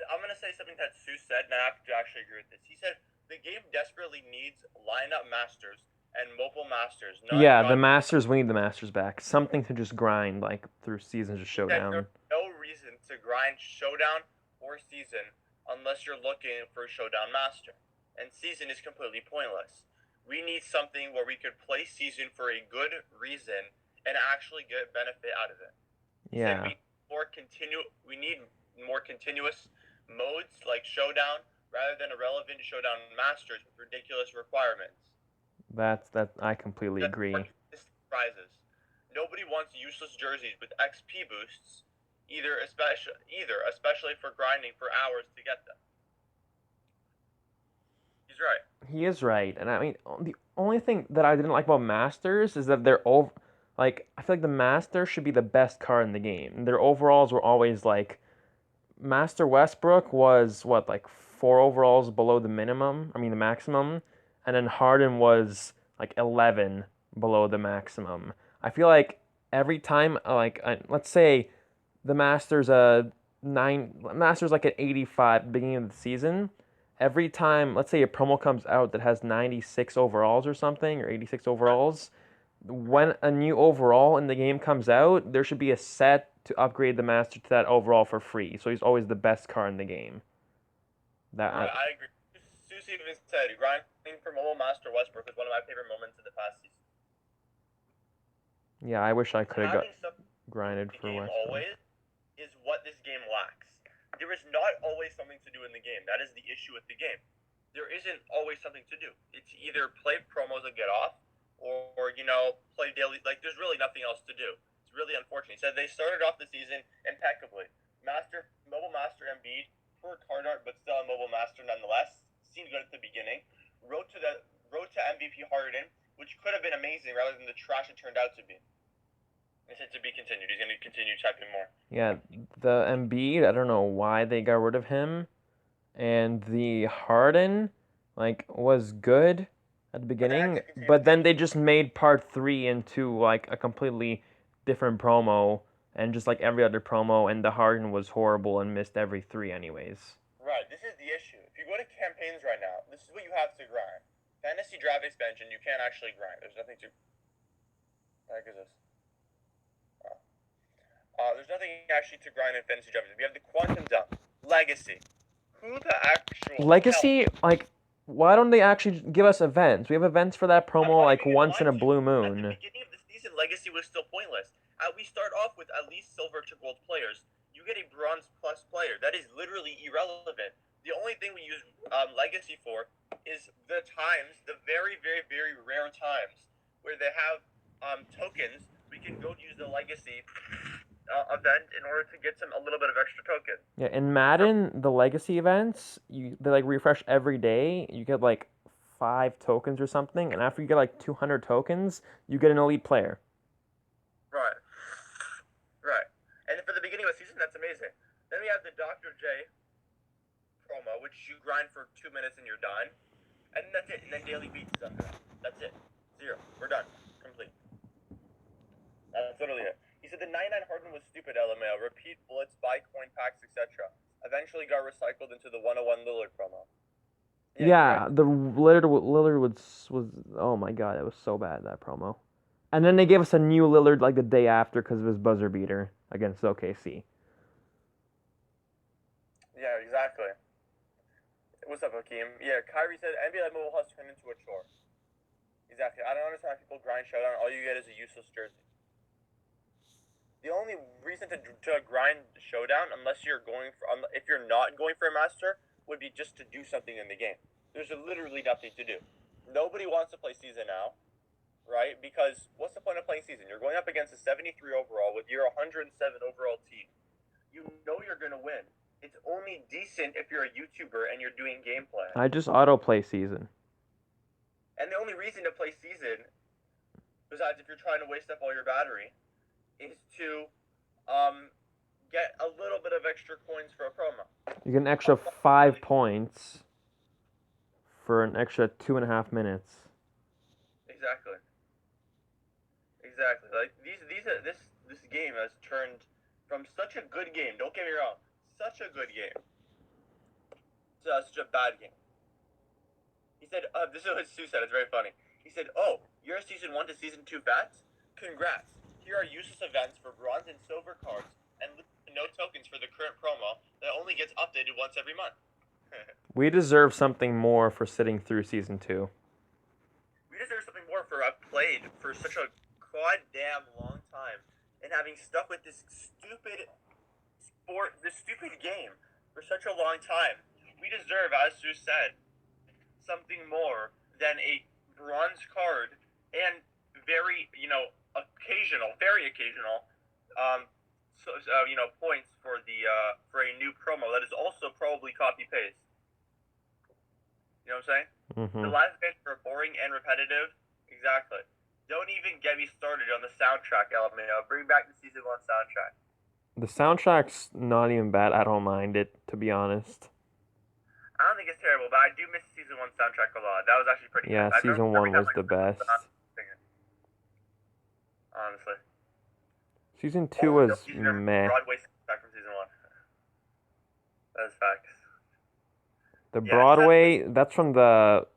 I'm gonna say something that Sue said, and I have to actually agree with this. He said the game desperately needs lineup masters and mobile masters, Yeah, the not. Masters, we need the Masters back. Something to just grind like through Seasons of He said Showdown. there's no reason to grind showdown or season unless you're looking for a showdown master, and season is completely pointless. We need something where we could play season for a good reason and actually get benefit out of it. He said Yeah. we need more continuous modes like showdown rather than irrelevant showdown masters with ridiculous requirements. That I completely Just more agree. consistent prizes. Nobody wants useless jerseys with XP boosts, especially for grinding for hours to get them. He's right. He is right. And I mean, the only thing that I didn't like about Masters is that they're over like I feel like the Master should be the best card in the game. Their overalls were always like Master Westbrook was what like 4 overalls below the minimum. I mean the maximum, and then Harden was like 11 below the maximum. I feel like every time let's say the Masters like at 85 at the beginning of the season. Every time, let's say a promo comes out that has 96 overalls or something or 86 overalls, when a new overall in the game comes out, there should be a set to upgrade the master to that overall for free. So he's always the best card in the game. Right, That I agree. Susie even said grinding for Mobile Master Westbrook was one of my favorite moments of the past season. Yeah, I wish I could have got Having something grinded in the for game Westbrook. always is what this game lacks. There is not always something to do in the game. That is the issue with the game. There isn't always something to do. It's either play promos and get off, or play daily. Like there's really nothing else to do. It's really unfortunate. He said they started off the season impeccably. Mobile Master Embiid, poor card art, but still a Mobile Master nonetheless. Seemed good at the beginning. Road to MVP Harden, which could have been amazing rather than the trash it turned out to be. He said to be continued. He's going to continue typing more. Yeah, the Embiid, I don't know why they got rid of him. And the Harden, like, was good at the beginning, but then they just made part 3 into like a completely different promo and just like every other promo, and the Harden was horrible and missed every 3 anyways. Right, this is the issue. If you go to campaigns right now, this is what you have to grind. Fantasy draft expansion, you can't actually grind. There's nothing to. What the heck is this? There's nothing actually to grind in fantasy draft. We have the quantum jump, legacy. Who the actual Legacy, like, why don't they actually give us events? We have events for that promo like once in a blue At the moon. beginning of the season, legacy was still pointless. We start off with at least silver to gold players. You get a bronze plus player. That is literally irrelevant. The only thing we use legacy for is the times, the very, very, very rare times where they have tokens. We can go use the legacy event in order to get a little bit of extra token. Yeah, in Madden, the legacy events, they like refresh every day. You get like 5 tokens or something, and after you get like 200 tokens, you get an elite player. Right. Right. And for the beginning of the season, that's amazing. Then we have the Dr. J promo, which you grind for 2 minutes and you're done. And that's it. And then daily beats is after that. That's it. 0. We're done. Complete. That's literally it. He said the 99 Harden was stupid, LMAO. Repeat bullets, buy coin packs, etc. Eventually got recycled into the 101 Lillard promo. Yeah, the Lillard was oh my god, it was so bad, that promo. And then they gave us a new Lillard like the day after because of his buzzer beater against OKC. Yeah, exactly. What's up, Hakeem? Yeah, Kyrie said NBA Mobile has turned into a chore. Exactly. I don't understand how people grind Showdown. All you get is a useless jersey. The only reason to grind Showdown, unless you're going for, if you're not going for a master, would be just to do something in the game. There's literally nothing to do. Nobody wants to play season now, right? Because what's the point of playing season? You're going up against a 73 overall with your 107 overall team. You know you're going to win. It's only decent if you're a YouTuber and you're doing gameplay. I just autoplay season. And the only reason to play season, besides if you're trying to waste up all your battery, is to get a little bit of extra coins for a promo. You get an extra 5 points for an extra 2.5 minutes. Exactly. Like this game has turned from such a good game. Don't get me wrong, such a good game to such a bad game. He said, "This is what Sue said. It's very funny." He said, "Oh, you're a season 1 to season 2 bats? Congrats! Here are useless events for bronze and silver cards, and no tokens for the current promo that only gets updated once every month." We deserve something more for sitting through season 2. We deserve something more for I've played for such a goddamn long time and having stuck with this stupid game for such a long time. We deserve, as Sue said, something more than a bronze card and very occasional points for for a new promo that is also probably copy paste. You know what I'm saying? Mm-hmm. The live events are boring and repetitive. Exactly. Don't even get me started on the soundtrack element. Bring back the season 1 soundtrack. The soundtrack's not even bad. I don't mind it, to be honest. I don't think it's terrible, but I do miss season 1 soundtrack a lot. That was actually pretty Yeah, good. season 1 was the best. Honestly. Season 2 was meh. Broadway soundtrack from season 1. That is facts. The Broadway, that's from the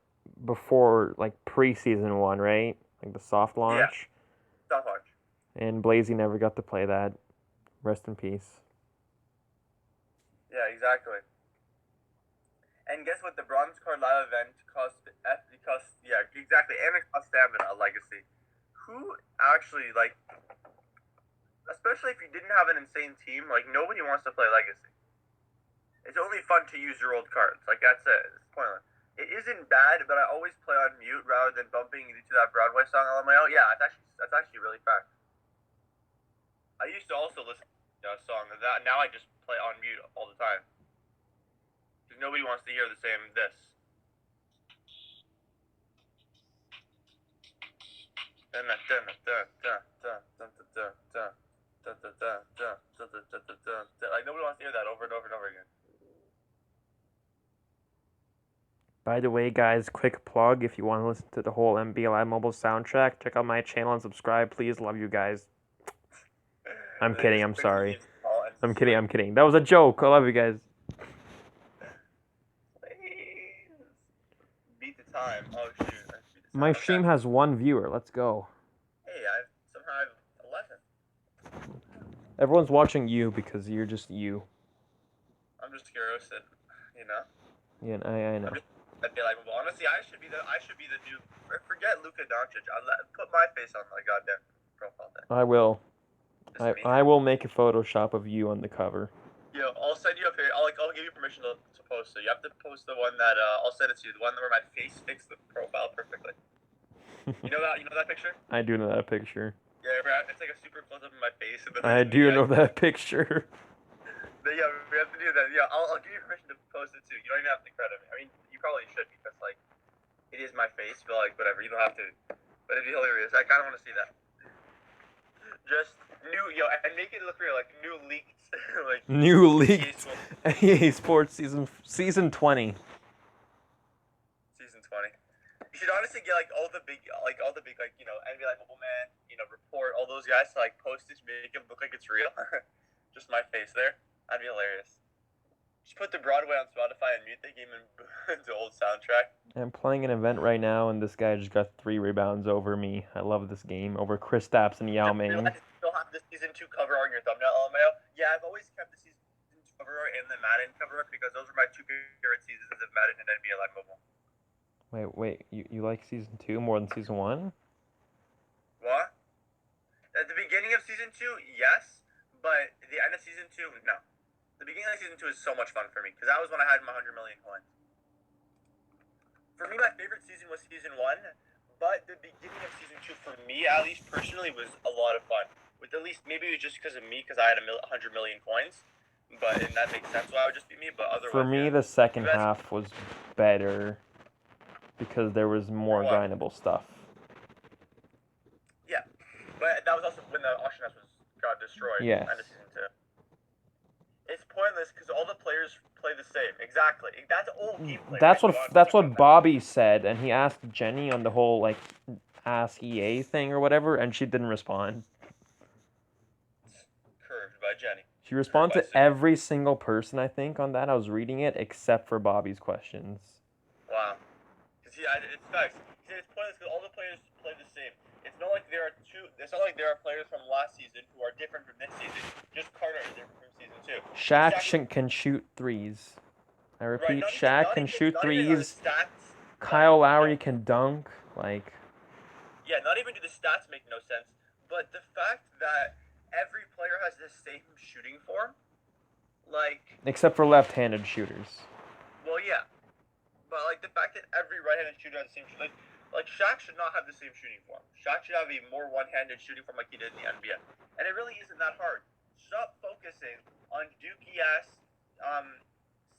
before, like, pre-season 1, right? Like the soft launch. Yeah, soft launch. And BLAZED never got to play that. Rest in peace. Yeah, exactly. And guess what? The bronze card live event cost yeah, exactly, and it cost Stamina a legacy. Who actually, like, especially if you didn't have an insane team, like, nobody wants to play legacy. It's only fun to use your old cards. Like, that's it. It's pointless. It isn't bad, but I always play on mute rather than bumping into that Broadway song on my own. Yeah, that's actually really fact. I used to also listen to a song of that. Now I just play on mute all the time. Because nobody wants to hear the same this. Like, nobody wants to hear that over and over and over again. By the way, guys, quick plug. If you want to listen to the whole NBA Mobile soundtrack, check out my channel and subscribe, please. Love you guys. I'm kidding. I'm sorry. I'm kidding. That was a joke. I love you guys. Beat the time. Oh, shoot. My stream has 1 viewer. Let's go. Hey, I have 11. Everyone's watching you because you're just you. I'm just curious, you know? Yeah, I know. I'd be like, well, honestly, I should be the new. Forget Luka Doncic. Put my face on my goddamn profile then. I will. I will make a Photoshop of you on the cover. Yeah, I'll send you a picture. I'll give you permission to post it. You have to post the one that I'll send it to you. The one where my face fits the profile perfectly. You know that picture? I do know that picture. Yeah, it's like a super close up of my face. And I do know that picture. But yeah, we have to do that. Yeah, I'll give you permission to post it too. You don't even have to credit me. I mean, you probably should because like it is my face. But like whatever, you don't have to. But it'd be hilarious. I kind of want to see that. Just and make it look real, like new leaked, like new leaked EA Sports season 20. Season 20. You should honestly get like all the big NBA Mobile Man, Report, all those guys to like post it, make it look like it's real. Just my face there. That'd be hilarious. Just put the Broadway on Spotify and mute the game and old soundtrack. I'm playing an event right now, and this guy just got 3 rebounds over me. I love this game over Chris Stapps and Yao Just Ming. realized you still have the season 2 cover on your thumbnail, LMAO. Yeah, I've always kept the season 2 cover art and the Madden cover art because those are my 2 favorite seasons of Madden and NBA Live Mobile. Wait, you like season 2 more than season 1? What? At the beginning of season 2, yes, but at the end of season 2, no. The beginning of season 2 is so much fun for me because that was when I had my 100 million coins. For me, my favorite season was season 1, but the beginning of season 2, for me at least personally, was a lot of fun. With at least, maybe it was just because of me, because I had 100 million coins, and that makes sense why it would just be me, but otherwise... For me, the second half was better because there was more grindable stuff. Yeah, but that was also when the auction house got destroyed. Yes. End of season 2. It's pointless because all the players play the same. Exactly. That's old gameplay. That's what Bobby said, and he asked Jenny on the whole like Ask EA thing or whatever, and she didn't respond. Curved by Jenny. She responded to every single person, I think, on that. I was reading it, except for Bobby's questions. Wow. Because it's facts. He said it's pointless because all the players play the same. It's not like there are players from last season who are different from this season. Just Carter is different from season 2. Shaq can shoot threes. I repeat, right, Shaq can shoot threes. Stats, Kyle Lowry can dunk. Like. Yeah, not even do the stats make no sense, but the fact that every player has the same shooting form, like. Except for left-handed shooters. Well, yeah, but like the fact that every right-handed shooter has the same shooting. Like Shaq should not have the same shooting form. Shaq should have a more one-handed shooting form like he did in the NBA. And it really isn't that hard. Stop focusing on Dookie-ass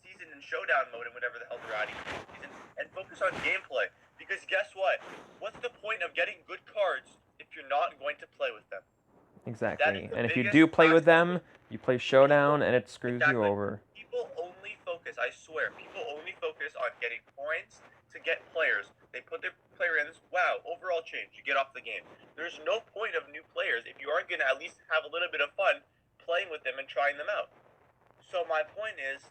season and showdown mode and whatever the hell they're adding in season, and focus on gameplay. Because guess what? What's the point of getting good cards if you're not going to play with them? Exactly. And if you do play with them, you play showdown and it screws you over. People only focus, I swear, people only focus on getting points to get players. They put their player in, wow, overall change, you get off the game. There's no point of new players if you aren't going to at least have a little bit of fun playing with them and trying them out. So my point is,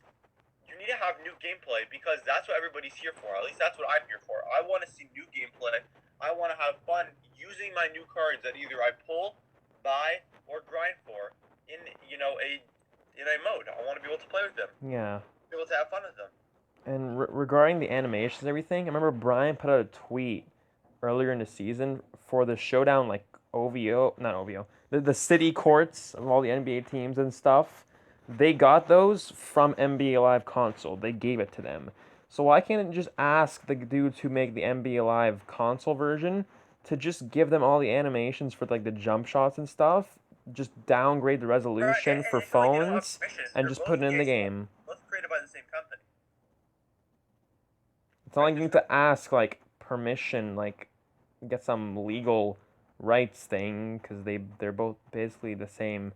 you need to have new gameplay because that's what everybody's here for. At least that's what I'm here for. I want to see new gameplay. I want to have fun using my new cards that either I pull, buy, or grind for in a mode. I want to be able to play with them. Yeah. Be able to have fun with them. And regarding the animations and everything, I remember Brian put out a tweet earlier in the season for the showdown, like the city courts of all the NBA teams and stuff. They got those from NBA Live console. They gave it to them. So why can't it just ask the dudes who make the NBA Live console version to just give them all the animations for like the jump shots and stuff? Just downgrade the resolution for phones and just put it in the game. Both created by the same company. It's not like you need to ask like permission, like get some legal rights thing because they're both basically the same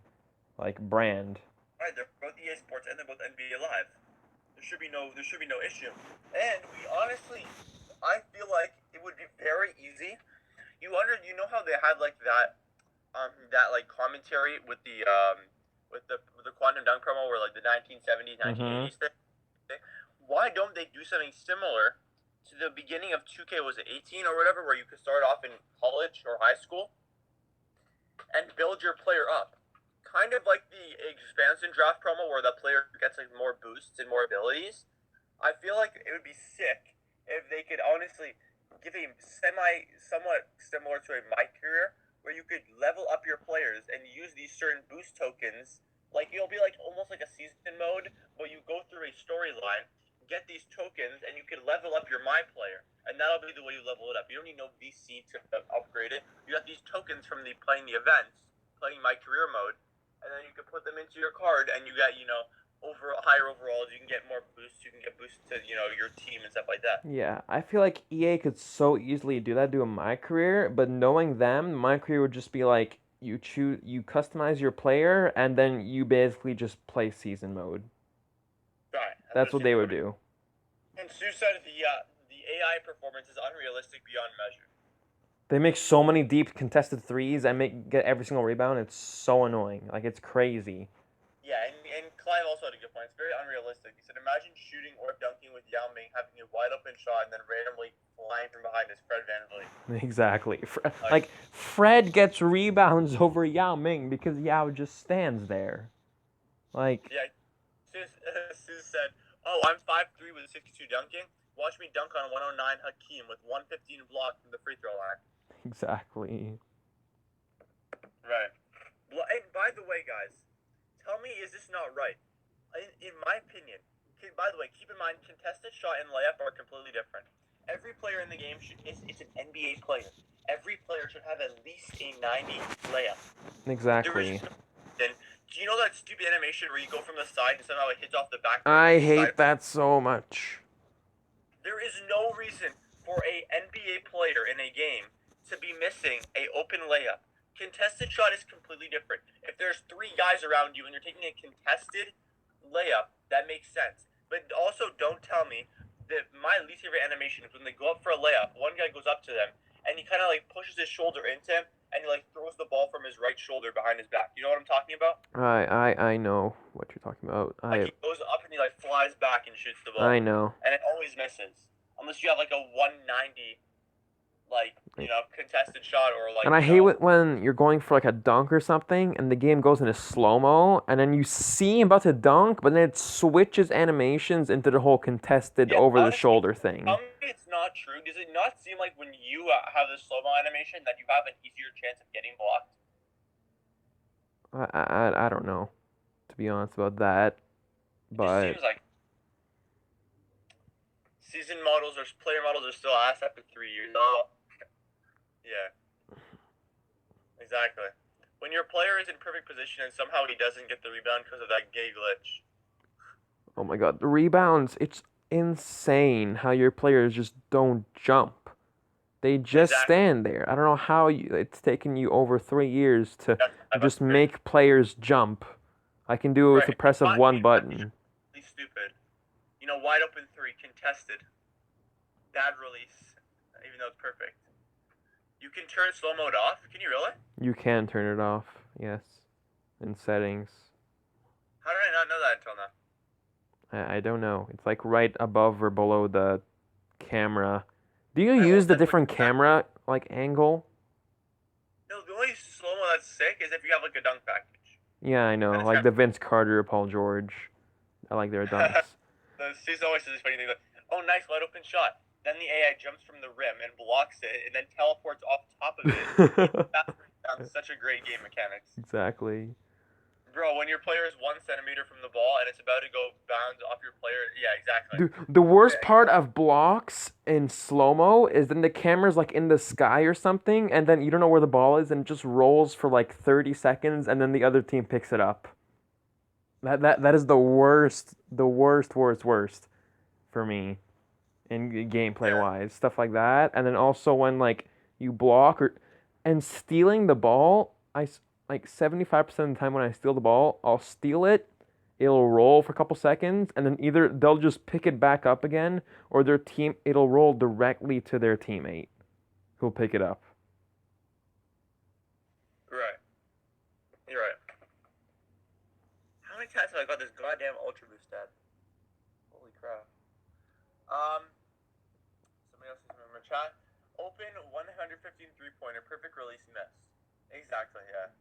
like brand. Right, they're both EA Sports and they're both NBA Live. There should be no issue. And I feel like it would be very easy. You know how they had like that like commentary with the Quantum Dunk promo where like the 1970s, 1980s thing. Why don't they do something similar to the beginning of 2K? Was it 18 or whatever, where you could start off in college or high school and build your player up? Kind of like the expansion draft promo where the player gets like more boosts and more abilities. I feel like it would be sick if they could honestly give a somewhat similar to a My Career where you could level up your players and use these certain boost tokens. Like it'll be like almost like a season mode, but you go through a storyline, get these tokens, and you can level up your My Player, and that'll be the way you level it up. You don't need no VC to upgrade it. You got these tokens from playing the events, playing My Career mode. And then you can put them into your card, and you got, higher overalls. You can get more boosts. You can get boosts to, your team and stuff like that. Yeah, I feel like EA could so easily do that to a My Career, but knowing them, My Career would just be like, you customize your player, and then you basically just play season mode. Right. That's what they would do. And Sue said the AI performance is unrealistic beyond measure. They make so many deep contested threes and get every single rebound. It's so annoying. Like, it's crazy. Yeah, and Clive also also had a good point. It's very unrealistic. He said, imagine shooting or dunking with Yao Ming, having a wide open shot, and then randomly flying from behind is Fred VanVleet. Exactly. Like Fred gets rebounds over Yao Ming because Yao just stands there. Like Yeah, Sis said, "Oh, I'm 5'3" with a 62 dunking. Watch me dunk on 109 Hakeem with 115 block from the free throw line." exactly. Right. Well, and by the way, guys, tell me, is this not right? In my opinion, by the way, keep in mind, contested shot and layup are completely different. Every player in the game it's an NBA player. Every player should have at least a 90 layup. Exactly. Do you know that stupid animation where you go from the side and somehow it hits off the back? I hate that so much. There is no reason for a NBA player in a game to be missing a open layup. Contested shot is completely different. If there's 3 guys around you and you're taking a contested layup, that makes sense. But also don't tell me that my least favorite animation is when they go up for a layup, one guy goes up to them and he kind of like pushes his shoulder into him and he like throws the ball from his right shoulder behind his back. You know what I'm talking about? I know what you're talking about. Like he goes up and he like flies back and shoots the ball. I know. And it always misses. Unless you have like a 190 like, you know, contested shot or like. And I hate it when you're going for like a dunk or something, and the game goes into slow-mo, and then you see him about to dunk, but then it switches animations into the whole contested over-the-shoulder thing. Tell me it's not true. Does it not seem like when you have the slow-mo animation that you have an easier chance of getting blocked? I don't know, to be honest about that, but. It seems like season models or player models are still ass after 3 years. Oh. Yeah. Exactly. When your player is in perfect position and somehow he doesn't get the rebound because of that gay glitch. Oh my god, the rebounds, it's insane how your players just don't jump. They just stand there. I don't know how it's taken you over 3 years to just make players jump. I can do it with the press of one button. Stupid. You know, wide open 3, contested. Bad release, even though it's perfect. You can turn slow mode off. Can you really? You can turn it off, yes. In settings. How did I not know that until now? I don't know. It's like right above or below the camera. Do you use the different camera like angle? No, the only slow mo that's sick is if you have like a dunk package. Yeah, I know. Like the Vince Carter or Paul George. I like their dunks. He's always says this funny thing like, oh, nice wide open shot. Then the AI jumps from the rim and blocks it, and then teleports off top of it. That's such a great game mechanics. Exactly. Bro, when your player is 1 centimeter from the ball and it's about to go bounds off your player, yeah, exactly. Dude, the worst part of blocks in slow-mo is then the camera's like in the sky or something, and then you don't know where the ball is, and it just rolls for like 30 seconds, and then the other team picks it up. That is the worst for me in gameplay-wise. Stuff like that. And then also when like you block and stealing the ball, like 75% of the time when I steal the ball, I'll steal it, it'll roll for a couple seconds, and then either they'll just pick it back up again, or it'll roll directly to their teammate who'll pick it up. Right. You're right. How many times have I got this goddamn Ultra Boost ad? Holy crap. Somebody else is in my chat. Open 115 3-pointer, perfect release miss. Exactly, yeah.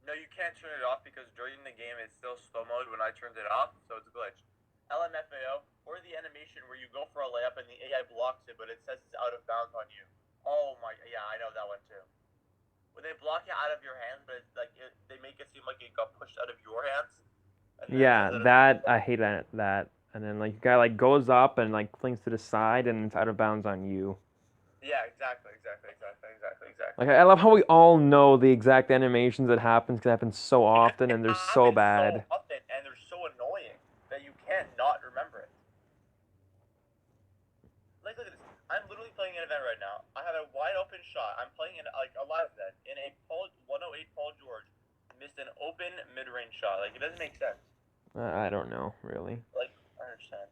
No, you can't turn it off because during the game it's still slow mode when I turned it off, so it's glitched. LMFAO, or the animation where you go for a layup and the AI blocks it, but it says it's out of bounds on you. Oh my, yeah, I know that one too. When they block it out of your hands, but it's like they make it seem like it got pushed out of your hands. Yeah, I hate that. And then like the guy like goes up and like flings to the side and it's out of bounds on you. Yeah, exactly. Like I love how we all know the exact animations that happens because it happens so often and they're so bad. So often and they're so annoying that you can't not remember it. Like look at this. I'm literally playing an event right now. I have a wide open shot. I'm playing in like a live event in a 108 Paul George missed an open mid-range shot. Like it doesn't make sense. I don't know really. Like I understand.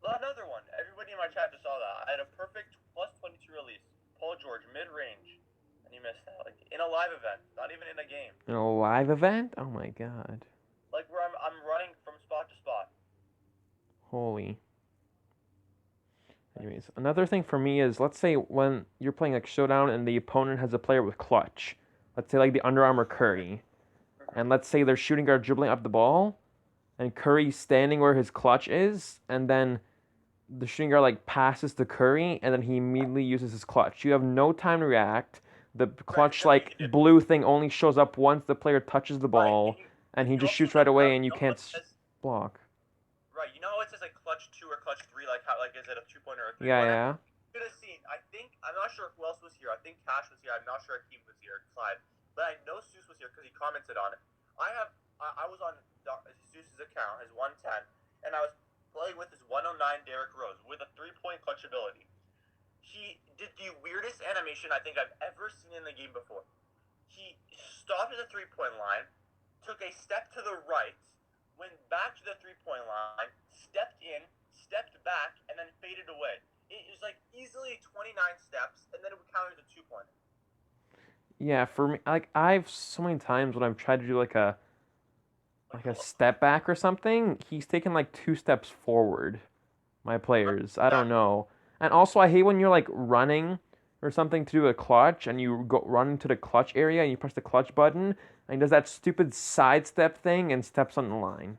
Another one. Everybody in my chat just saw that. I had a perfect plus 22 release. Paul George, mid-range. And he missed that. Like, in a live event. Not even in a game. In a live event? Oh my god. Holy. Anyways, another thing for me is, let's say when you're playing like showdown and the opponent has a player with clutch. Let's say like the Under Armour Curry. And let's say they're shooting guard dribbling up the ball, and Curry's standing where his clutch is, and then the shooting guard like passes to Curry, and then he immediately uses his clutch. You have no time to react. The clutch like blue thing only shows up once the player touches the ball, and he just shoots right away, and you can't block. Right, you know how it says like clutch 2 or clutch 3, like how like is it a 2-pointer or a 3-pointer? Yeah. You could have seen. I'm not sure who else was here. I think Cash was here. I'm not sure Akeem was here. Clyde, but I know Seuss was here because he commented on it. I was on Seuss's account, his 110, and I was playing with his 109 Derrick Rose with a 3-point clutch ability. He did the weirdest animation I think I've ever seen in the game before. He stopped at the 3-point line, took a step to the right, went back to the 3-point line, stepped in, stepped back, and then faded away. It was like easily 29 steps, and then it would count as a 2-pointer. Yeah, for me, like I've so many times when I've tried to do like a step back or something, he's taken like 2 steps forward. My players, I don't know. And also, I hate when you're like running or something to do a clutch, and you go run into the clutch area, and you press the clutch button, and he does that stupid sidestep thing and steps on the line.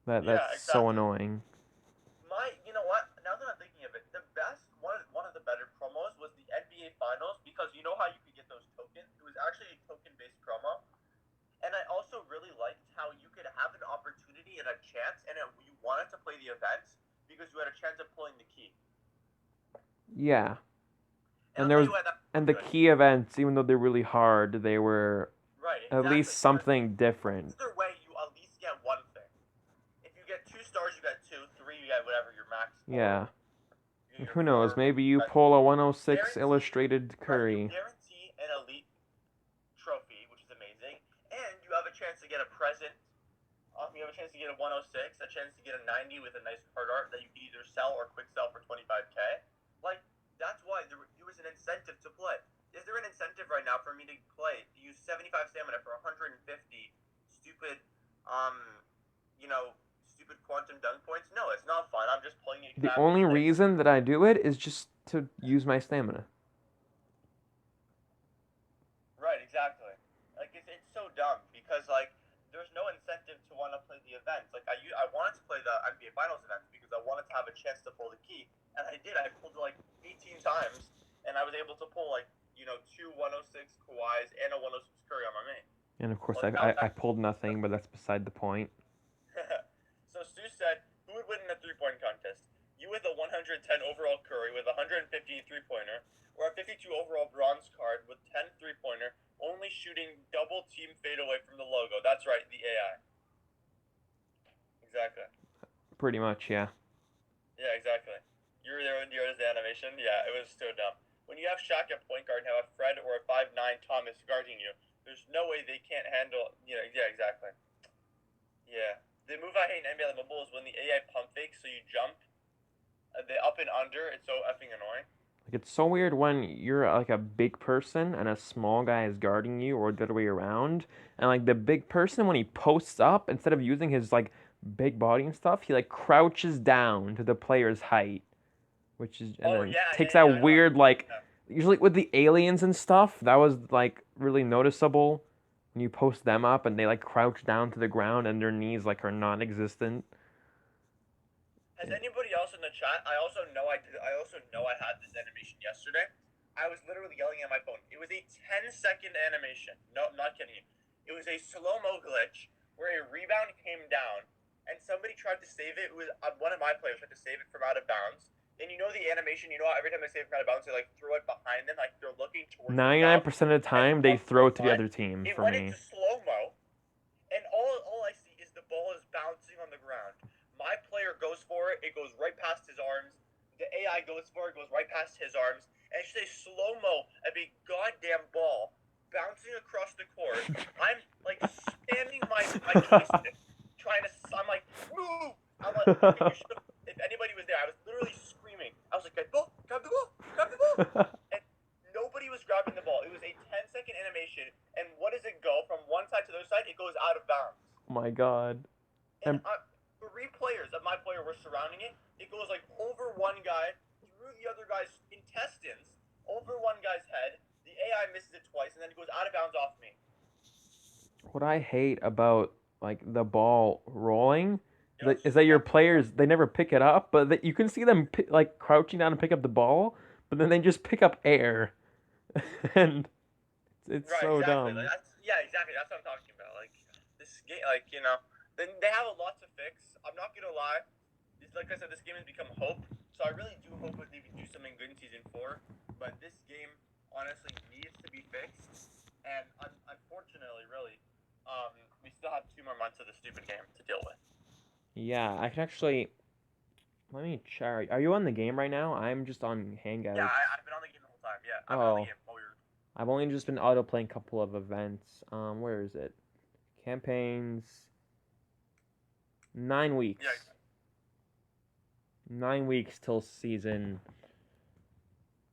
That's exactly. So annoying. You know what? Now that I'm thinking of it, the best one of the better promos was the NBA Finals, because you know how you could get those tokens. It was actually a token-based promo, and I also really liked how you could have an opportunity and a chance, and you wanted to play the events because you had a chance of pulling the key. Yeah. And the key events, even though they're really hard, they were at least something different. Either way, you at least get one thing. If you get 2 stars, you get 2. 3, you get whatever your max. Yeah. Who knows? Maybe you pull a 106 illustrated Curry. You guarantee an elite trophy, which is amazing, and you have a chance to get a present. You have a chance to get a 106, a chance to get a 90 with a nice card art that you can either sell or quick sell for 25K. Like, that's why there was an incentive to play. Is there an incentive right now for me to play? To use 75 stamina for 150 stupid, stupid quantum dunk points? No, it's not fun. I'm just playing it. The only reason that I do it is just to use my stamina. Right, exactly. Like, it's so dumb because, like, there's no incentive to want to play the events. Like, I wanted to play the NBA Finals events because I wanted to have a chance to pull the key. And I did. I pulled it like 18 times, and I was able to pull like 2 106 Kawhis and a 106 Curry on my main. And of course, I pulled nothing, but that's beside the point. So Stu said, who would win in a 3-point contest? You with a 110 overall Curry with a 150 3-pointer, or a 52 overall bronze card with 10 3-pointer, only shooting double team fadeaway from the logo. That's right, the AI. Exactly. Pretty much, yeah. Yeah, exactly. You were there when you noticed the animation? Yeah, it was so dumb. When you have Shaq at point guard and have a Fred or a 5'9 Thomas guarding you, there's no way they can't handle, yeah, exactly. Yeah. The move I hate in NBA Mobile is when the AI pump fakes, so you jump, the up and under, it's so effing annoying. Like, it's so weird when you're like a big person and a small guy is guarding you, or the other way around, and like the big person, when he posts up, instead of using his like big body and stuff, he like crouches down to the player's height. Which is, and then takes that weird, like, usually with the aliens and stuff, that was, like, really noticeable when you post them up and they, like, crouch down to the ground and their knees, like, are non-existent. Has anybody else in the chat, I also know I had this animation yesterday. I was literally yelling at my phone. It was a 10-second animation. No, I'm not kidding you. It was a slow-mo glitch where a rebound came down and somebody tried to save it. It was one of my players tried to save it from out of bounds. And you know the animation, how every time they save it from out of bounds, they like throw it behind them, like they're looking towards 99% of the time, they throw it to the other team. It for went me. into slow-mo, and all I see is the ball is bouncing on the ground. My player goes for it goes right past his arms. The AI goes for it goes right past his arms. And it's just a slow-mo of a goddamn ball bouncing across the court. I'm like spamming my joystick, I'm like, move! I'm like, if anybody was there, I was literally screaming. I was like, grab the ball! And nobody was grabbing the ball. It was a 10-second animation, and what does it go from one side to the other side? It goes out of bounds. Oh my god. And 3 players of my player were surrounded it goes like over one guy, through the other guy's intestines, over one guy's head. The AI misses it twice, and then it goes out of bounds off me. What I hate about like the ball rolling You know, it's is just that your fucking players they never pick it up, but you can see them like crouching down to pick up the ball, but then they just pick up air, and it's right. so Exactly. Like dumb. exactly. That's what I'm talking about. Like this game, like then they have a lot to fix. I'm not gonna lie. Like I said, this game has become hope. So I really do hope that they can do something good in season 4. But this game honestly needs to be fixed. And unfortunately, really, we still have 2 more months of the stupid game to deal with. Yeah, I can actually let me check. Are you on the game right now? I'm just on Yeah, Hangouts. I've been on the game the whole time. Yeah, I've been on the Oh, game while we were. I've only just been auto playing a couple of events. Where is it? Campaigns. 9 weeks. Yeah. 9 weeks till season.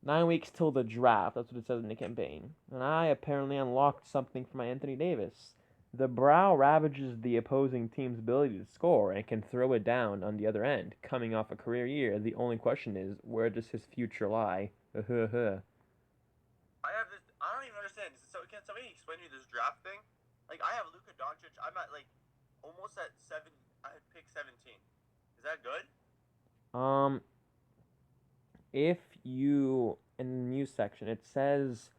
9 weeks till the draft. That's what it says in the campaign. And I apparently unlocked something for my Anthony Davis. The brow ravages the opposing team's ability to score and can throw it down on the other end. Coming off a career year, the only question is, where does his future lie? I have this. I don't even understand. So can somebody explain to me this draft thing? Like I have Luka Doncic. I'm at like almost at 7. I had pick 17. Is that good? um, if you in the news section, it says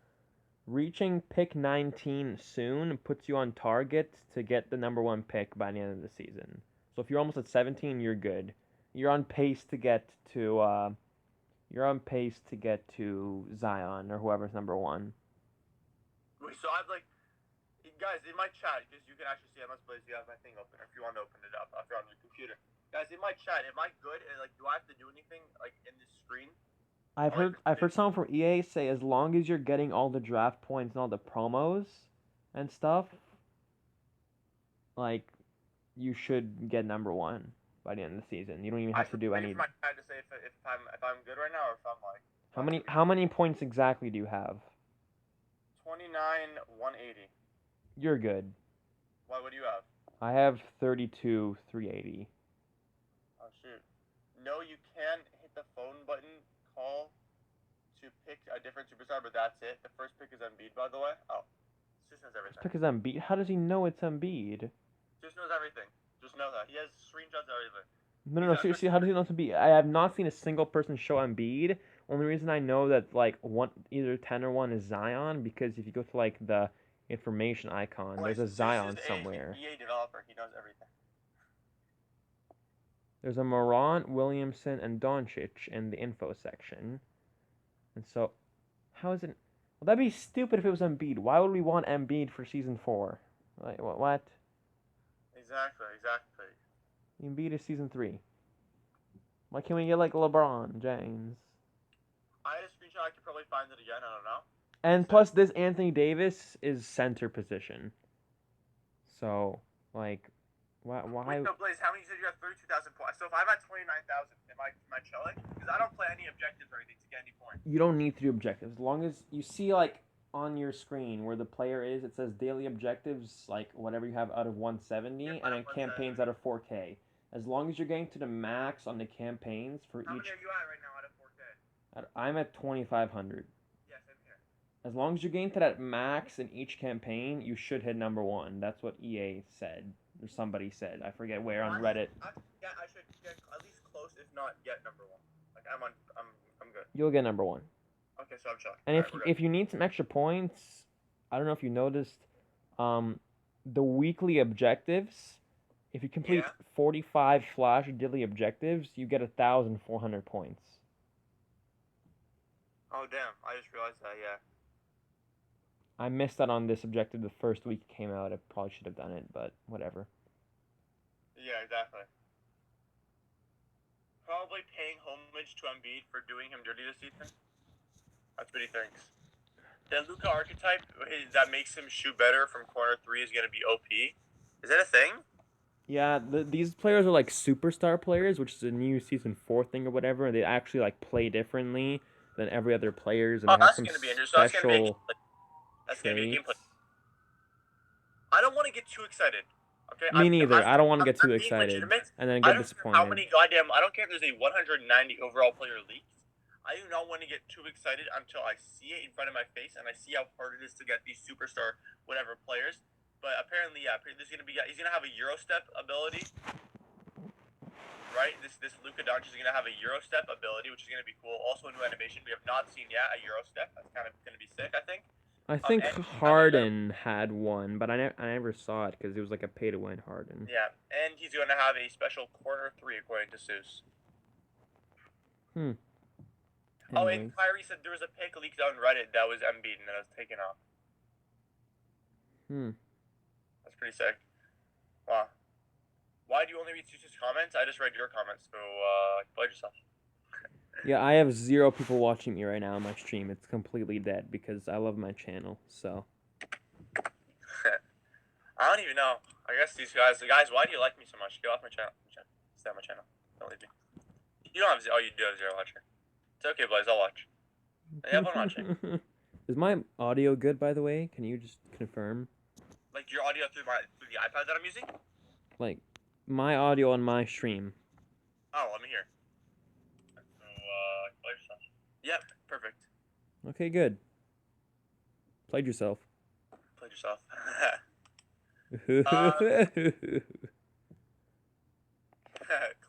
reaching pick 19 soon puts you on target to get the number 1 pick by the end of the season. So if you're almost at 17, you're good. You're on pace to get to Zion or whoever's number 1. Wait, so I'm like, guys, in my chat, because you can actually see, I must believe you have my thing open, or if you want to open it up, if you're on your computer. Guys, in my chat, am I good? And like, do I have to do anything like in this screen? I've heard someone from EA say as long as you're getting all the draft points and all the promos and stuff, like you should get number 1 by the end of the season. You don't even I have to should do wait any. for my chat to say if I'm good right now or if I'm like. How many points exactly do you have? 29 180. You're good. Why? What do you have? I have 32 380. Oh shoot. No, you can hit the phone button, call to pick a different superstar, but that's it. The first pick is Embiid, by the way. Oh, just knows everything. Just because Embiid, how does he know it's Embiid? Just knows everything. Just know that he has screenshots of everything. No. Seriously, how does he know it's Embiid? I have not seen a single person show Embiid. Only reason I know that like either 10 or 1 is Zion because if you go to like the information icon, there's a Zion somewhere. EA developer. He knows everything. There's a Morant, Williamson, and Doncic in the info section. And so, how is it? Well, that'd be stupid if it was Embiid. Why would we want Embiid for season 4? Like what? Exactly. Embiid is season 3. Why can't we get like LeBron James? I had a screenshot. I could probably find it again. I don't know. And plus, this Anthony Davis is center position. So, like, why? Wait, no, Blaze. How many? You said you have 32,000 points. So if I'm at 29,000, am I chilling? Because I don't play any objectives or anything to get any points. You don't need to do objectives. As long as you see like on your screen where the player is, it says daily objectives, like whatever you have out of 170, and then campaigns out of 4K. As long as you're getting to the max on the campaigns for How each. many are you at right now out of 4K? I'm at 2,500. Yes, I'm here. As long as you're getting to that max in each campaign, you should hit number 1. That's what EA said. Or somebody said. I forget where on Reddit. Yeah, I should get at least close, if not get number 1. Like I'm good. You'll get number 1. Okay, so I'm shocked. And if you need some extra points, I don't know if you noticed, the weekly objectives. If you complete 45 flash daily objectives, you get 1,400 points. Oh damn! I just realized that. Yeah. I missed that on this objective the first week it came out. I probably should have done it, but whatever. Yeah, exactly. Probably paying homage to Embiid for doing him dirty this season. That's what he thinks. The Luka archetype that makes him shoot better from corner 3 is going to be OP. Is that a thing? Yeah, these players are like superstar players, which is a new season 4 thing or whatever. And they actually like play differently than every other players, and they have some special that's gonna be a gameplay. I don't want to get too excited. I'm Okay, Me neither. I don't want to get too I'm being excited legitimate. and then I get don't care how disappointed. many goddamn. I don't care if there's a 190 overall player leaked. I do not want to get too excited until I see it in front of my face and I see how hard it is to get these superstar whatever players. But apparently, yeah, there's gonna be. He's gonna have a Euro step ability, right? This Luka Doncic is gonna have a Euro step ability, which is gonna be cool. Also, a new animation we have not seen yet, a Euro step. That's kind of gonna be sick, I think. I think And Harden had one, but I never saw it because it was like a pay-to-win Harden. yeah, and he's gonna have a special corner three according to Seuss. Hmm. Oh, Anyways. and Kyrie said there was a pic leaked on Reddit that was Embiid and then it was taken off. That's pretty sick. Wow. Why do you only read Seuss's comments? I just read your comments, so played yourself. Yeah, I have 0 people watching me right now on my stream. It's completely dead because I love my channel. So. I don't even know. I guess these guys, why do you like me so much? Get off my channel. Stay on my channel. Don't leave me. You don't have zero. Oh, you do have 0 watching. It's okay, Blaze. I'll watch. I have one watching. Is my audio good, by the way? Can you just confirm? Like your audio through the iPad that I'm using? Like, my audio on my stream. Oh, let me hear. So, play yourself. Yep, perfect. Okay, good. Played yourself. Played yourself.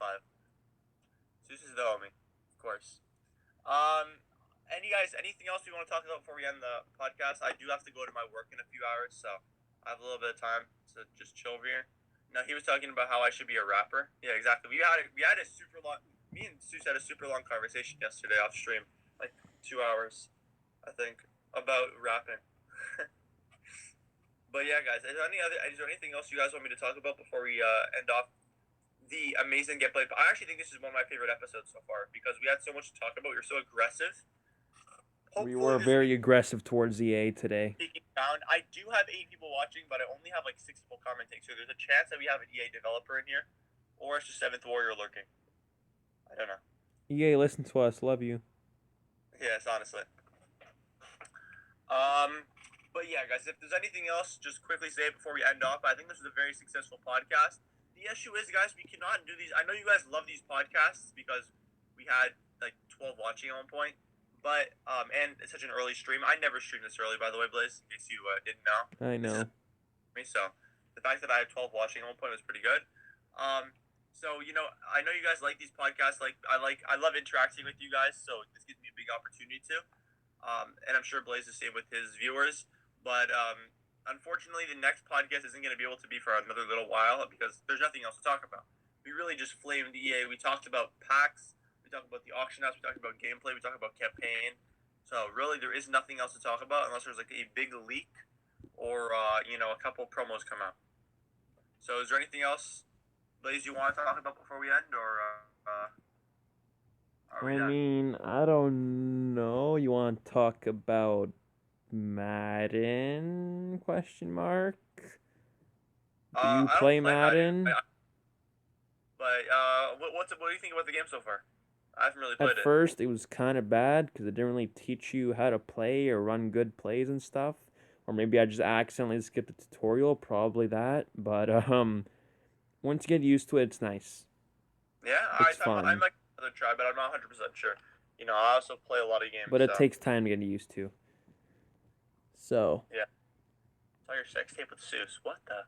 Clive. This is the homie, of course. Anything else we want to talk about before we end the podcast? I do have to go to my work in a few hours, so I have a little bit of time to just chill over here. No, he was talking about how I should be a rapper. Yeah, exactly. We had a super long. Me and Seuss had a super long conversation yesterday off stream, like 2 hours, I think, about rapping. But yeah, guys, is there anything else you guys want me to talk about before we end off the amazing gameplay? I actually think this is one of my favorite episodes so far because we had so much to talk about. You're so aggressive. We were very aggressive towards EA today. Down. I do have 8 people watching, but I only have like 6 people commenting. So there's a chance that we have an EA developer in here, or it's just Seventh Warrior lurking. I don't know. EA, listen to us. Love you. Yes, honestly. But yeah, guys, if there's anything else, just quickly say it before we end off. I think this was a very successful podcast. The issue is, guys, we cannot do these. I know you guys love these podcasts because we had like 12 watching at one point. But and it's such an early stream. I never stream this early, by the way, Blaze. In case you didn't know. I know. So the fact that I had 12 watching at one point was pretty good. So I know you guys like these podcasts. I love interacting with you guys. So this gives me a big opportunity to. And I'm sure Blaze is the same with his viewers. But unfortunately, the next podcast isn't going to be able to be for another little while because there's nothing else to talk about. We really just flamed EA. We talked about packs. We talked about the auction house. We talked about gameplay. We talked about campaign. So really, there is nothing else to talk about unless there's like a big leak or a couple promos come out. So is there anything else, Blaze, you want to talk about before we end, or are we done? I don't know. You want to talk about Madden? Question mark. Do you play Madden? What do you think about the game so far? I haven't really played it. At first, it was kind of bad because it didn't really teach you how to play or run good plays and stuff. Or maybe I just accidentally skipped the tutorial. Probably that. But once you get used to it, it's nice. Yeah, it's fun. I might try, but I'm not 100% sure. I also play a lot of games. But it takes time to get used to. So. Yeah. Saw your sex tape with Seuss. What the?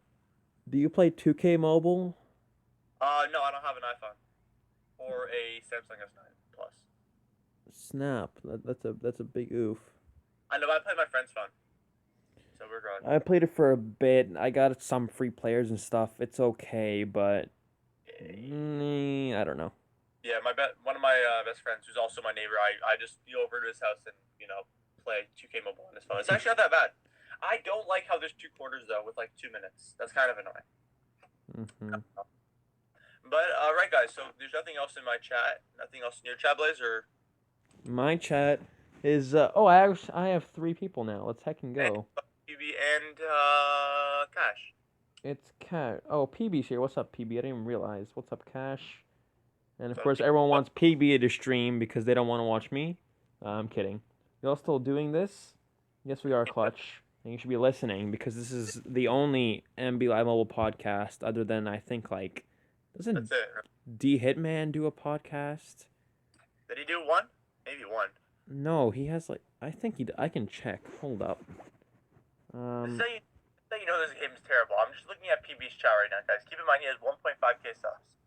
Do you play 2K Mobile? No, I don't have an iPhone or a Samsung S9 Plus. Snap! That's a big oof. I know. I play my friend's phone, so we're good. I played it for a bit. I got some free players and stuff. It's okay, but I don't know. Yeah, one of my best friends, who's also my neighbor, I just go over to his house and play 2K Mobile on his phone. It's actually not that bad. I don't like how there's 2 quarters though with like 2 minutes. That's kind of annoying. Mm-hmm. But right, guys. So there's nothing else in my chat. Nothing else in your chat, Blaze, or my chat is I have 3 people now. Let's heck and go. PB and Cash. It's Cash. Oh, PB's here. What's up, PB? I didn't even realize. What's up, Cash? And of course, everyone wants PB to stream because they don't want to watch me. I'm kidding. Y'all still doing this? Yes, we are, Clutch. And you should be listening because this is the only NBA Live Mobile podcast other than I think like doesn't That's it. D Hitman do a podcast? Did he do one? Maybe one. No, he has like I think he. I can check. Hold up. This how you know this game is terrible. I'm just looking at PB's chat right now, guys. Keep in mind he has 1.5k subs.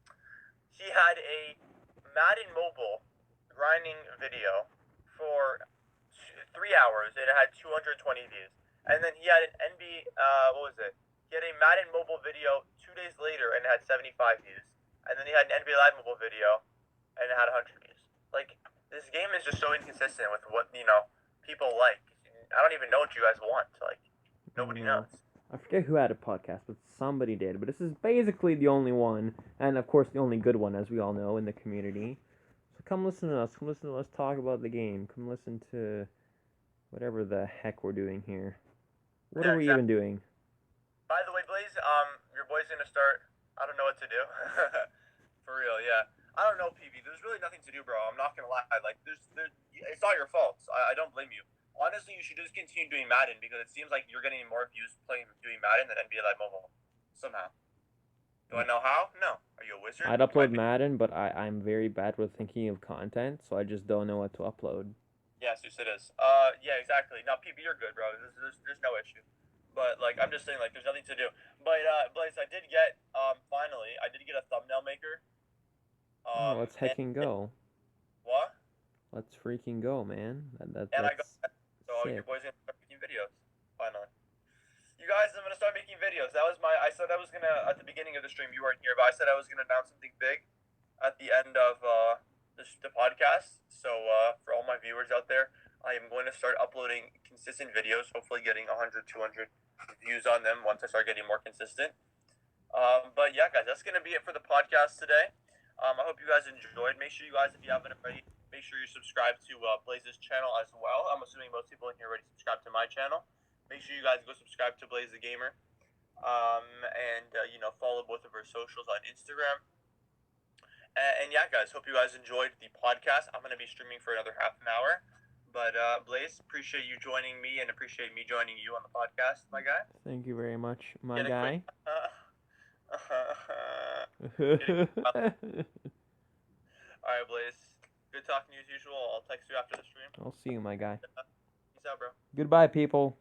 He had a Madden Mobile grinding video for 3 hours and it had 220 views. And then he had an what was it? He had a Madden Mobile video 2 days later and it had 75 views. And then he had an NBA Live Mobile video and it had 100 views. Like, this game is just so inconsistent with what, people like. I don't even know what you guys want. Like, nobody knows. I forget who had a podcast, but somebody did. But this is basically the only one, and of course the only good one, as we all know, in the community. So come listen to us. Come listen to us talk about the game. Come listen to whatever the heck we're doing here. What are we even doing? By the way, Blaze, your boy's gonna start. I don't know what to do. For real, yeah. I don't know, PB. There's really nothing to do, bro. I'm not gonna lie. Like, it's not your fault. I don't blame you. Honestly, you should just continue doing Madden because it seems like you're getting more views doing Madden than NBA Live Mobile. Somehow. Do I know how? No. Are you a wizard? I'd upload Madden, but I'm very bad with thinking of content, so I just don't know what to upload. Yes, it is. Yeah, exactly. Now, PB, you're good, bro. There's no issue. But, like, I'm just saying, like, there's nothing to do. But, Blaze, I did get, finally, I did get a thumbnail maker. Let's hecking go. What? Let's freaking go, man. That's I got that. So, sick. your boy's going to start making videos. Finally. You guys, I'm going to start making videos. I said I was going to, at the beginning of the stream, you weren't here, but I said I was going to announce something big at the end of, the podcast. So, for all my viewers out there, I am going to start uploading consistent videos, hopefully getting 100, 200 views on them once I start getting more consistent. But yeah, guys, that's going to be it for the podcast today. I hope you guys enjoyed. Make sure you guys, if you haven't already, make sure you subscribe to Blaze's channel as well. I'm assuming most people in here already subscribe to my channel. Make sure you guys go subscribe to Blaze the Gamer. And follow both of our socials on Instagram. And yeah, guys, hope you guys enjoyed the podcast. I'm going to be streaming for another half an hour. But Blaze, appreciate you joining me and appreciate me joining you on the podcast, my guy. Thank you very much, my guy. Alright, Blaze. Good talking to you as usual. I'll text you after the stream. I'll see you, my guy. Peace out, bro. Goodbye, people.